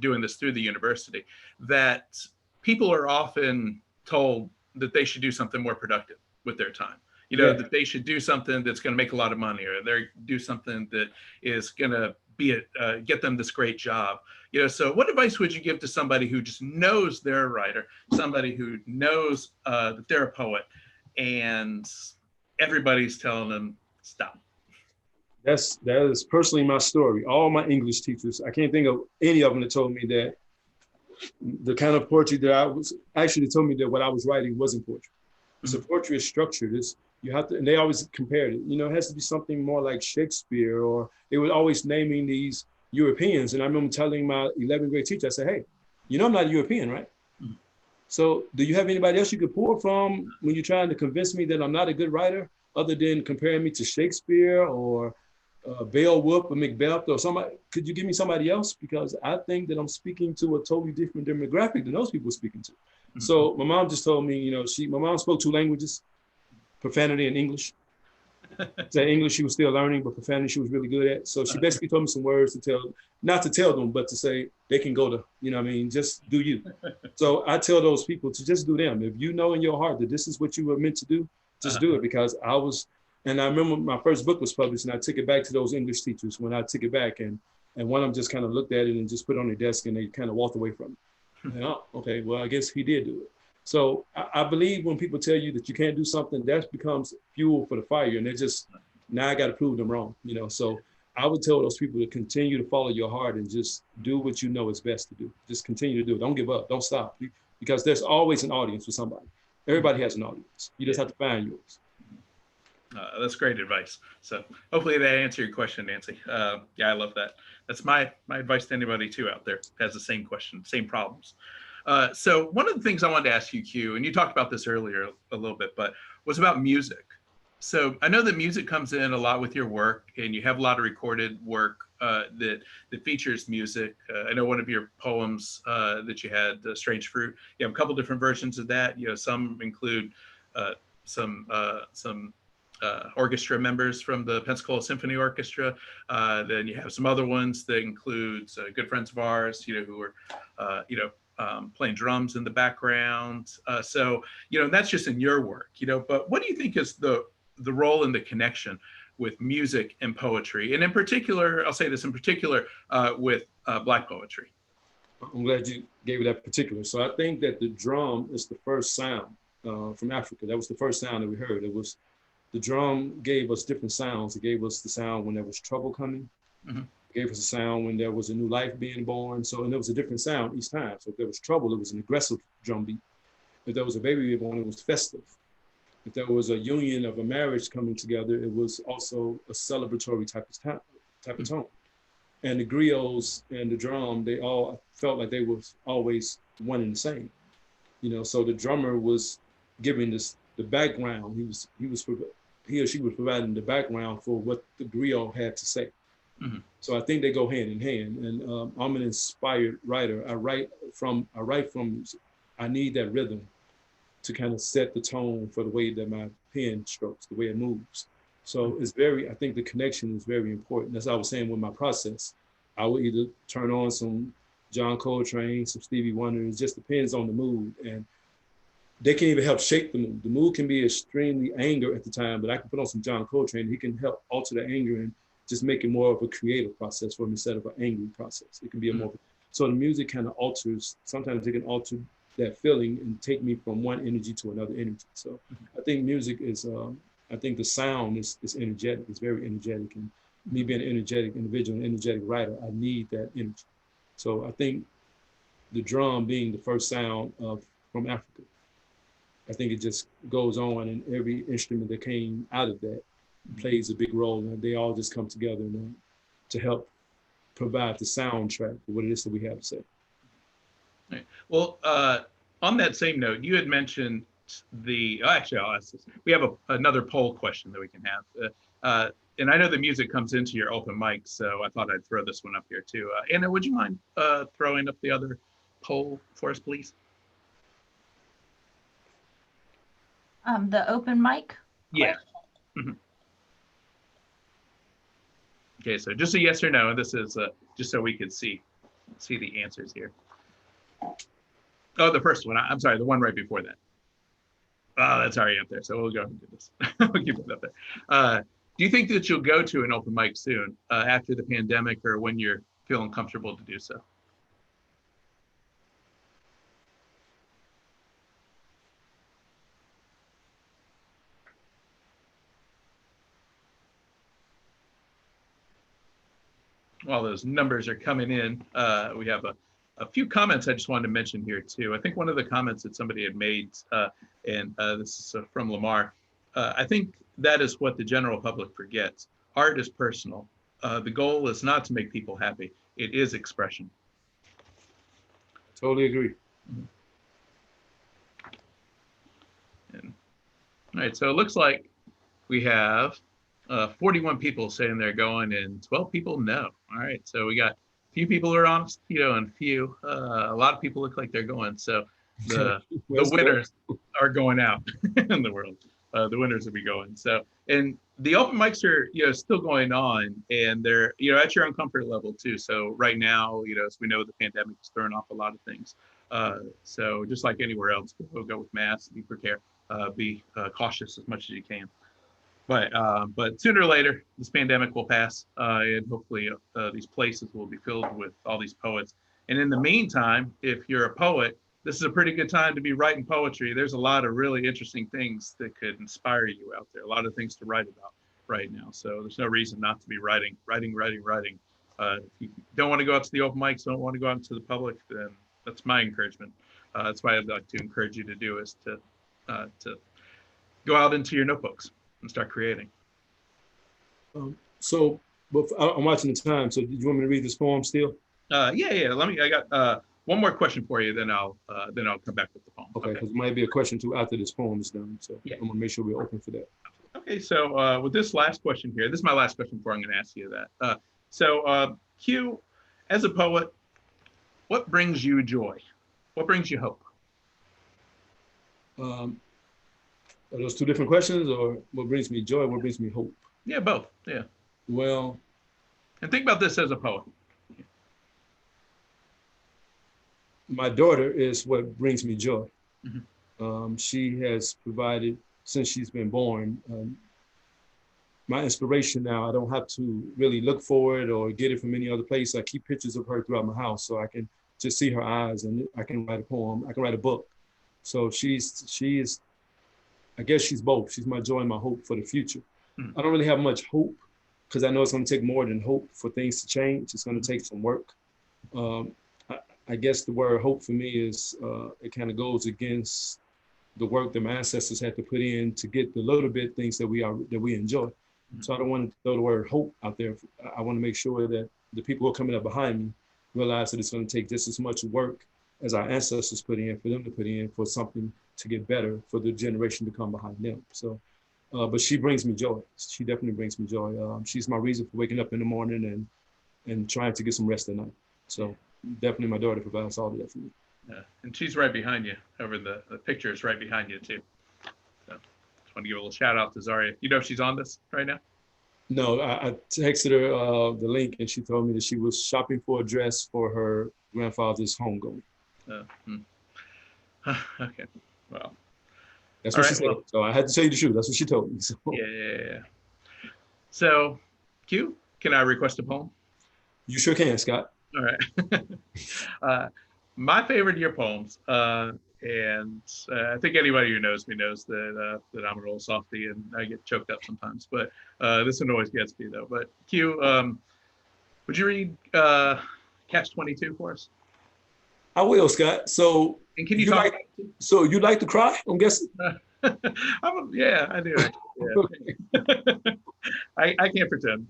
doing this through the university, that people are often told that they should do something more productive with their time. That they should do something that's going to make a lot of money, or they do something that is going to get them this great job. So what advice would you give to somebody who just knows they're a writer, somebody who knows that they're a poet, and everybody's telling them stop? That is personally my story. All my English teachers, I can't think of any of them that told me that the kind of poetry that I was actually told me that what I was writing wasn't poetry. So poetry is structured. You have to, and they always compared it. It has to be something more like Shakespeare, or they were always naming these Europeans. And I remember telling my 11th grade teacher, I said, "Hey, I'm not a European, right? So do you have anybody else you could pull from when you're trying to convince me that I'm not a good writer, other than comparing me to Shakespeare or Beowulf or Macbeth or somebody? Could you give me somebody else? Because I think that I'm speaking to a totally different demographic than those people are speaking to." So my mom just told me, my mom spoke 2 languages, profanity and English. That English she was still learning, but profanity she was really good at. So she basically told me some words not to tell them, but to say they can go to, just do you. So I tell those people to just do them. If you know in your heart that this is what you were meant to do, just do it. Because and I remember my first book was published, and I took it back to those English teachers when I took it back, and one of them just kind of looked at it and just put it on their desk, and they kind of walked away from it. And, oh, okay, well, I guess he did do it. So I believe when people tell you that you can't do something, that becomes fuel for the fire, and they're just, now I got to prove them wrong, So I would tell those people to continue to follow your heart and just do what you know is best to do. Just continue to do it. Don't give up. Don't stop, because there's always an audience for somebody. Everybody has an audience. You just have to find yours. That's great advice. So hopefully that answered your question, Nancy. Yeah, I love that. That's my advice to anybody too out there who has the same question, same problems. So one of the things I wanted to ask you, Q, and you talked about this earlier a little bit, but was about music. So I know that music comes in a lot with your work, and you have a lot of recorded work that features music. I know one of your poems that you had, Strange Fruit, you have a couple different versions of that. Some include some orchestra members from the Pensacola Symphony Orchestra. Then you have some other ones that includes good friends of ours, who are, playing drums in the background. So, that's just in your work, but what do you think is the role and the connection with music and poetry? And in particular, I'll say this in particular, with Black poetry. I'm glad you gave it that particular. So I think that the drum is the first sound from Africa. That was the first sound that we heard. The drum gave us different sounds. It gave us the sound when there was trouble coming. Mm-hmm. It gave us a sound when there was a new life being born. And there was a different sound each time. So if there was trouble, it was an aggressive drum beat. If there was a baby being born, it was festive. If there was a union of a marriage coming together, it was also a celebratory type of tone. And the griots and the drum, they all felt like they was always one and the same. So the drummer was giving the background. He or she was providing the background for what the griot had to say. Mm-hmm. So I think they go hand in hand. And I'm an inspired writer. I write from music. I need that rhythm to kind of set the tone for the way that my pen strokes, the way it moves. So I think the connection is very important. As I was saying with my process, I will either turn on some John Coltrane, some Stevie Wonder. It just depends on the mood. And they can even help shape the mood. The mood can be extremely anger at the time, but I can put on some John Coltrane. He can help alter the anger and just make it more of a creative process for me instead of an angry process. It can be so the music kind of alters. Sometimes it can alter that feeling and take me from one energy to another energy. So I think music is, I think the sound is energetic. It's very energetic. And me being an energetic individual, an energetic writer, I need that energy. So I think the drum being the first sound from Africa, I think it just goes on, and every instrument that came out of that plays a big role, and they all just come together to help provide the soundtrack for what it is that we have to say. Right. Well, on that same note, you had mentioned actually, I'll ask this. We have another poll question that we can have. And I know the music comes into your open mic, so I thought I'd throw this one up here too. Anna, would you mind throwing up the other poll for us, please? The open mic? Yeah. Mm-hmm. Okay, so just a yes or no. This is just so we could see the answers here. Oh, the first one. I'm sorry, the one right before that. Oh, that's already up there. So we'll go ahead and do this. We'll keep it up there. Do you think that you'll go to an open mic soon after the pandemic, or when you're feeling comfortable to do so? While those numbers are coming in, we have a few comments I just wanted to mention here too. I think one of the comments that somebody had made, and this is from Lamar, I think that is what the general public forgets. Art is personal. The goal is not to make people happy. It is expression. Totally agree. And, all right, so it looks like we have 41 people saying they're going and 12 people no. All right, so we got a few people who are honest, and a lot of people look like they're going. So the winners are going out in the world. The winners will be going. So, and the open mics are, still going on, and they're, at your own comfort level too. So right now, as we know, the pandemic is throwing off a lot of things. So just like anywhere else, we'll go with masks, be prepared, be cautious as much as you can. But sooner or later, this pandemic will pass, and hopefully these places will be filled with all these poets. And in the meantime, if you're a poet, this is a pretty good time to be writing poetry. There's a lot of really interesting things that could inspire you out there, a lot of things to write about right now. So there's no reason not to be writing. If you don't want to go out to the open mics, don't want to go out to the public, then that's my encouragement. That's why I'd like to encourage you to do is to go out into your notebooks and start creating. So, but I'm watching the time. So, did you want me to read this poem still? Yeah. I got one more question for you, then I'll come back with the poem. Okay, because there might be a question too after this poem is done. So, yeah. I'm gonna make sure we're open for that. Okay, so with this last question here, this is my last question before I'm going to ask you that. So, Q, as a poet, what brings you joy? What brings you hope? Are those two different questions, or what brings me joy? What brings me hope? Yeah, both. Yeah. Well, and think about this as a poet. My daughter is what brings me joy. Mm-hmm. She has provided, since she's been born, my inspiration now. I don't have to really look for it or get it from any other place. I keep pictures of her throughout my house, so I can just see her eyes, and I can write a poem. I can write a book. So she is, I guess she's both. She's my joy and my hope for the future. I don't really have much hope because I know it's going to take more than hope for things to change. It's going to take some work. I guess the word hope for me is it kind of goes against the work that my ancestors had to put in to get the little bit things that we enjoy. So I don't want to throw the word hope out there. I want to make sure that the people who are coming up behind me realize that it's going to take just as much work as our ancestors put in for them to put in for something to get better for the generation to come behind them. So, but she brings me joy. She definitely brings me joy. She's my reason for waking up in the morning and trying to get some rest at night. So definitely my daughter provides all of that for me. Yeah, and she's right behind you. Over the picture is right behind you too. So just want to give a little shout out to Zaria. You know if she's on this right now? No, I texted her the link, and she told me that she was shopping for a dress for her grandfather's homegoing. Okay, well. That's what she said. Well, so I had to tell you the truth. That's what she told me. So. Yeah. So, Q, can I request a poem? You sure can, Scott. All right. My favorite of your poems, and I think anybody who knows me knows that I'm a little softy and I get choked up sometimes. But this one always gets me though. But Q, would you read Catch 22 for us? I will, Scott. So And can you talk? So you like to cry? I'm guessing. Yeah, I do. Yeah. I can't pretend.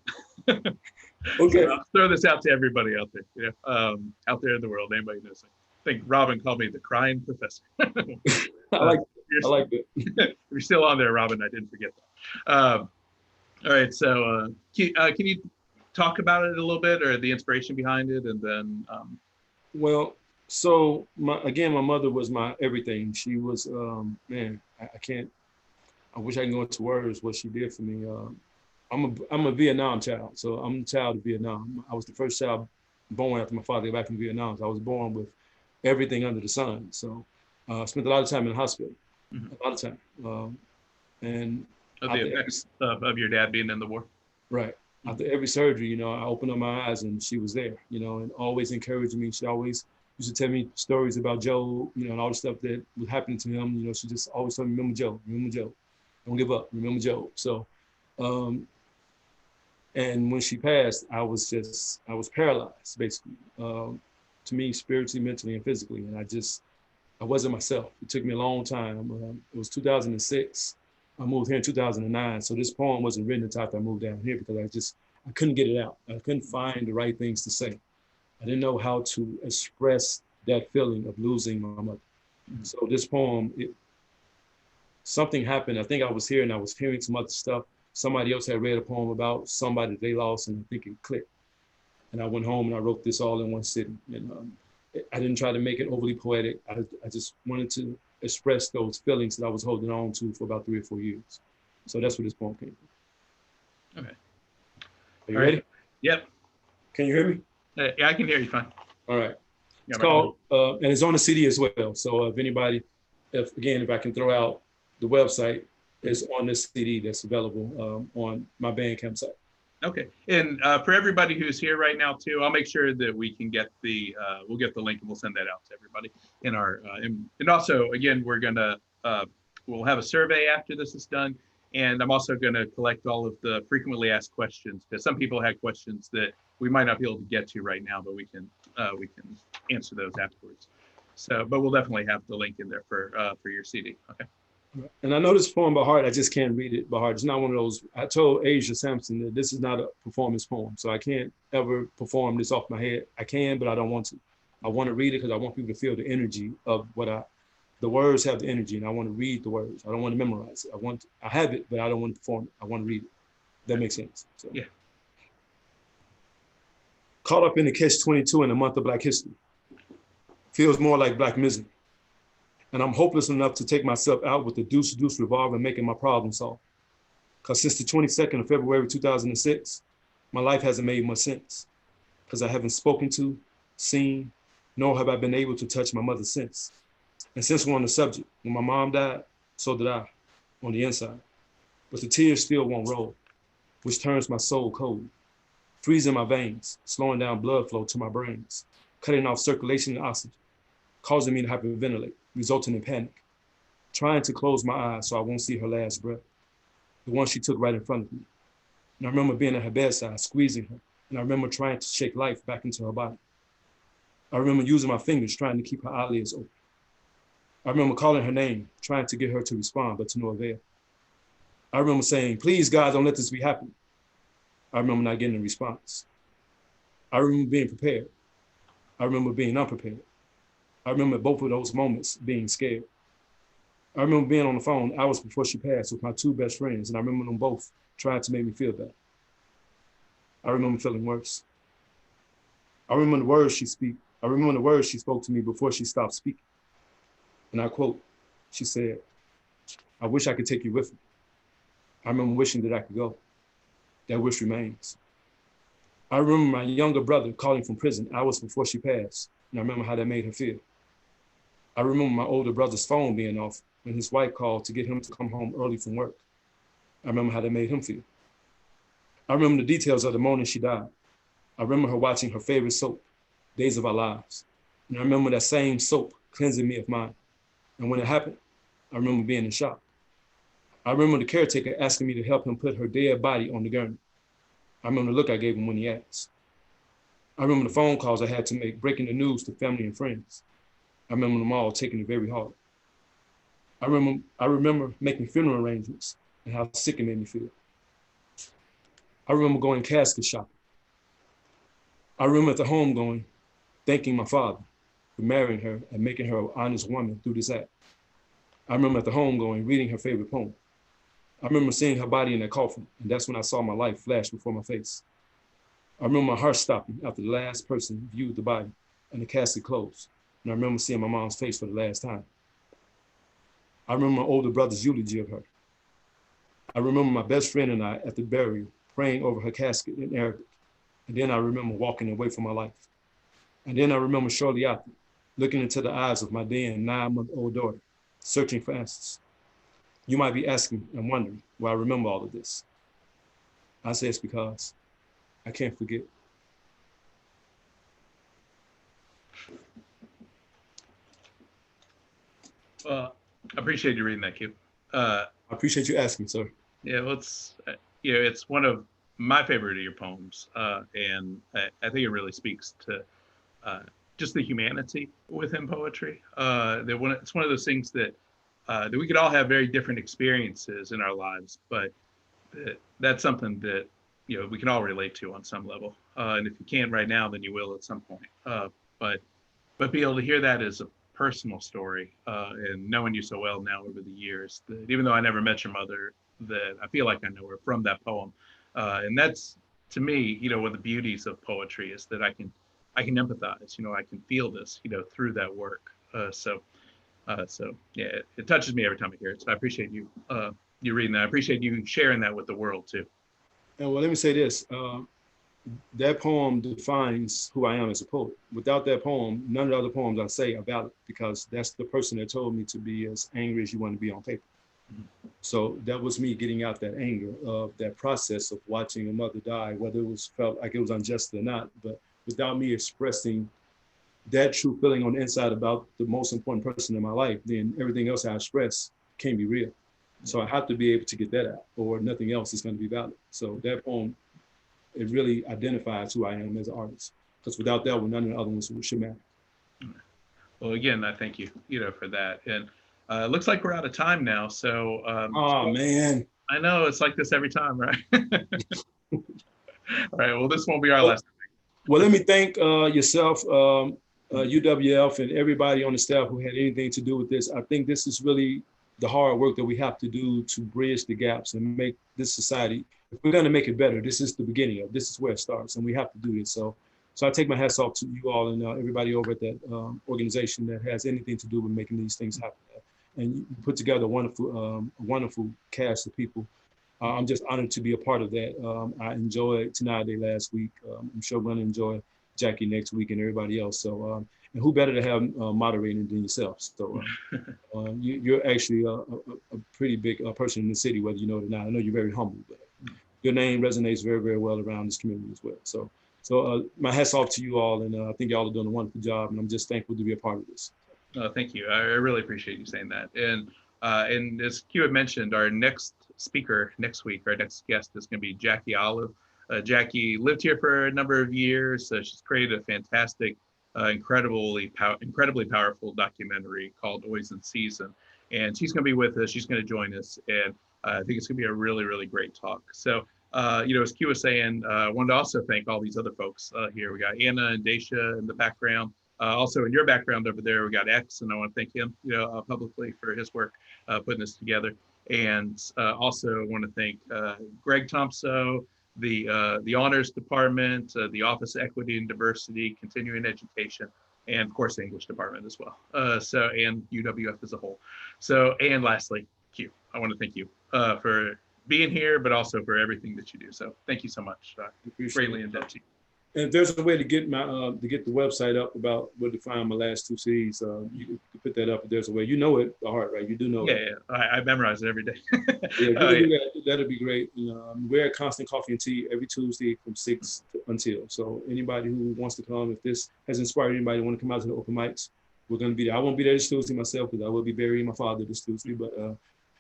Okay. So I'll throw this out to everybody out there, out there in the world. Anybody knows me. I think Robin called me the crying professor. I like that. If you're still on there, Robin, I didn't forget that. All right, so can you talk about it a little bit, or the inspiration behind it, and then? Well, so my mother was my everything. She was, man, I can't. I wish I can go into words what she did for me. I'm a Vietnam child, so I'm a child of Vietnam. I was the first child born after my father got back in Vietnam. So I was born with everything under the sun. So I spent a lot of time in the hospital, a lot of time. And Of the effects of your dad being in the war. Right. After every surgery, I opened up my eyes and she was there, and always encouraged me. She always used to tell me stories about Joe, and all the stuff that was happening to him. She just always told me, remember Joe, don't give up, remember Joe. So, and when she passed, I was paralyzed, basically, to me, spiritually, mentally, and physically. And I wasn't myself. It took me a long time. It was 2006. I moved here in 2009. So this poem wasn't written until after I moved down here because I couldn't get it out. I couldn't find the right things to say. I didn't know how to express that feeling of losing my mother. So this poem, something happened. I think I was here and I was hearing some other stuff. Somebody else had read a poem about somebody that they lost, and I think it clicked. And I went home and I wrote this all in one sitting. And I didn't try to make it overly poetic. I just wanted to express those feelings that I was holding on to for about 3 or 4 years. So that's where this poem came from. Okay. Are you ready? Yep. Can you hear me? Yeah, I can hear you fine. All right. It's called, and it's on the CD as well. So if I can throw out the website, it's on this CD that's available on my Bandcamp site. Okay, and for everybody who's here right now too, I'll make sure that we can get we'll get the link and we'll send that out to everybody in our, and also again, we'll have a survey after this is done. And I'm also gonna collect all of the frequently asked questions, because some people had questions that we might not be able to get to right now, but we can answer those afterwards. So, but we'll definitely have the link in there for your CD, okay? And I know this poem by heart, I just can't read it by heart. It's not one of those, I told Asia Sampson that this is not a performance poem. So I can't ever perform this off my head. I can, but I don't want to. I want to read it because I want people to feel the energy of the words have the energy, and I want to read the words. I don't want to memorize it. I have it, but I don't want to perform it. I want to read it. That makes sense. So. Yeah. Caught up in the catch-22 in the month of Black History. Feels more like Black misery. And I'm hopeless enough to take myself out with the deuce revolver and making my problem solve. Because since the 22nd of February 2006, my life hasn't made much sense. Because I haven't spoken to, seen, nor have I been able to touch my mother since. And since we're on the subject, when my mom died, so did I, on the inside. But the tears still won't roll, which turns my soul cold, freezing my veins, slowing down blood flow to my brains, cutting off circulation and oxygen, causing me to hyperventilate, resulting in panic, trying to close my eyes so I won't see her last breath, the one she took right in front of me. And I remember being at her bedside, squeezing her, and I remember trying to shake life back into her body. I remember using my fingers trying to keep her eyelids open. I remember calling her name, trying to get her to respond, but to no avail. I remember saying, please, God, don't let this be happening. I remember not getting a response. I remember being prepared. I remember being unprepared. I remember both of those moments being scared. I remember being on the phone hours before she passed with my 2 best friends, and I remember them both trying to make me feel better. I remember feeling worse. I remember the words she spoke to me before she stopped speaking. And I quote, she said, I wish I could take you with me. I remember wishing that I could go. That wish remains. I remember my younger brother calling from prison hours before she passed, and I remember how that made her feel. I remember my older brother's phone being off when his wife called to get him to come home early from work. I remember how that made him feel. I remember the details of the morning she died. I remember her watching her favorite soap, Days of Our Lives. And I remember that same soap cleansing me of mine. And when it happened, I remember being in shock. I remember the caretaker asking me to help him put her dead body on the gurney. I remember the look I gave him when he asked. I remember the phone calls I had to make, breaking the news to family and friends. I remember them all taking it very hard. I remember making funeral arrangements and how sick it made me feel. I remember going casket shopping. I remember at the home going, thanking my father for marrying her and making her an honest woman through this act. I remember at the home going, reading her favorite poem. I remember seeing her body in that coffin, and that's when I saw my life flash before my face. I remember my heart stopping after the last person viewed the body and the casket closed. And I remember seeing my mom's face for the last time. I remember my older brother's eulogy of her. I remember my best friend and I at the burial praying over her casket in Arabic. And then I remember walking away from my life. And then I remember shortly after, looking into the eyes of my then 9-month-old daughter, searching for answers. You might be asking and wondering why I remember all of this. I say it's because I can't forget. Well, I appreciate you reading that, Q. I appreciate you asking, sir. Yeah, well, it's one of my favorite of your poems, and I think it really speaks to just the humanity within poetry. It's one of those things that we could all have very different experiences in our lives, but that's something that we can all relate to on some level. And if you can't right now, then you will at some point. But be able to hear that as a personal story, and knowing you so well now over the years, that even though I never met your mother, that I feel like I know her from that poem. And that's, to me, one of the beauties of poetry is that I can empathize, I can feel this, through that work. So yeah, it touches me every time I hear it. So I appreciate you reading that. I appreciate you sharing that with the world too. And well, let me say this. That poem defines who I am as a poet. Without that poem, none of the other poems I say are valid, because that's the person that told me to be as angry as you want to be on paper. Mm-hmm. So that was me getting out that anger of that process of watching a mother die, whether it was felt like it was unjust or not. But without me expressing that true feeling on the inside about the most important person in my life, then everything else I express can't be real. So I have to be able to get that out, or nothing else is going to be valid. So that poem, it really identifies who I am as an artist. Because without that one, none of the other ones should matter. Well, again, I thank you, for that. And it looks like we're out of time now. So, oh man, I know it's like this every time, right? All right. Well, this won't be our last. Well, let me thank yourself, UWF, and everybody on the staff who had anything to do with this. I think this is really the hard work that we have to do to bridge the gaps and make this society, if we're going to make it better, this is the beginning of, this is where it starts, and we have to do this. So I take my hats off to you all and everybody over at that organization that has anything to do with making these things happen. And you put together a wonderful cast of people. I'm just honored to be a part of that. I enjoyed Tonight Day last week. I'm sure we're going to enjoy Jackie next week and everybody else. So, and who better to have moderating than yourself? So you're actually a pretty big person in the city, whether you know it or not. I know you're very humble, but your name resonates very, very well around this community as well. So my hats off to you all, and I think y'all are doing a wonderful job, and I'm just thankful to be a part of this. Thank you. I really appreciate you saying that. And as Q had mentioned, our next speaker next week, our next guest is going to be Jackie Olive. Jackie lived here for a number of years. She's created a fantastic, incredibly powerful documentary called Always in Season. And she's going to be with us. She's going to join us. And I think it's going to be a really, really great talk. So, as Q was saying, I wanted to also thank all these other folks here. We got Anna and Daisha in the background. Also in your background over there, we got X, and I want to thank him, publicly for his work putting this together. And also want to thank Greg Thompson, the Honors Department, the Office of Equity and Diversity, Continuing Education, and of course the English Department as well. And UWF as a whole. So, and lastly, Q, I want to thank you for being here, but also for everything that you do. So thank you so much. Greatly indebted to you. if there's a way to get my to get the website up about where to find my last 2 CDs, you can put that up. If there's a way, you know it by heart, right? You do know it. Yeah, I memorize it every day. Yeah, if you can do that, that'd be great. We're at Constant Coffee and Tea every Tuesday from 6 until. So anybody who wants to come, if this has inspired anybody to want to come out to the open mics, we're going to be there. I won't be there this Tuesday myself because I will be burying my father this Tuesday, but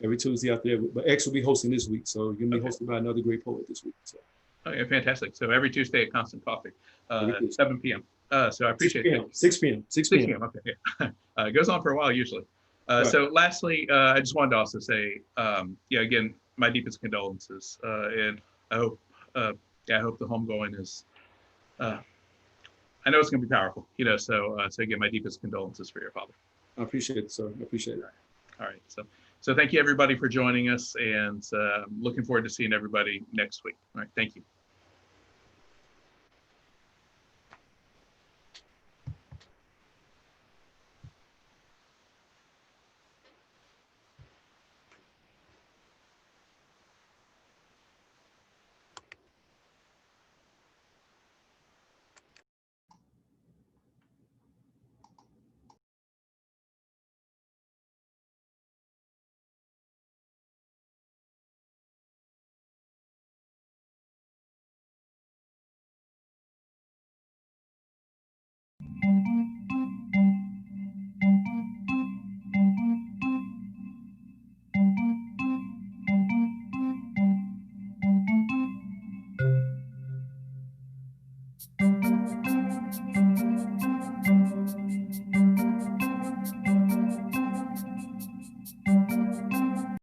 every Tuesday out there. But X will be hosting this week, so you're going to be hosted by another great poet this week. So. Okay, fantastic. So every Tuesday at Constant Coffee, 7 p.m. So I appreciate it. 6 p.m. 6 p.m. Okay, yeah. It goes on for a while usually. Right. So lastly, I just wanted to also say, yeah, again, my deepest condolences, and I hope, yeah, I hope the homegoing is. I know it's going to be powerful, you know. So again, my deepest condolences for your father. I appreciate it, sir. I appreciate it. All right. So thank you everybody for joining us, and looking forward to seeing everybody next week. All right. Thank you.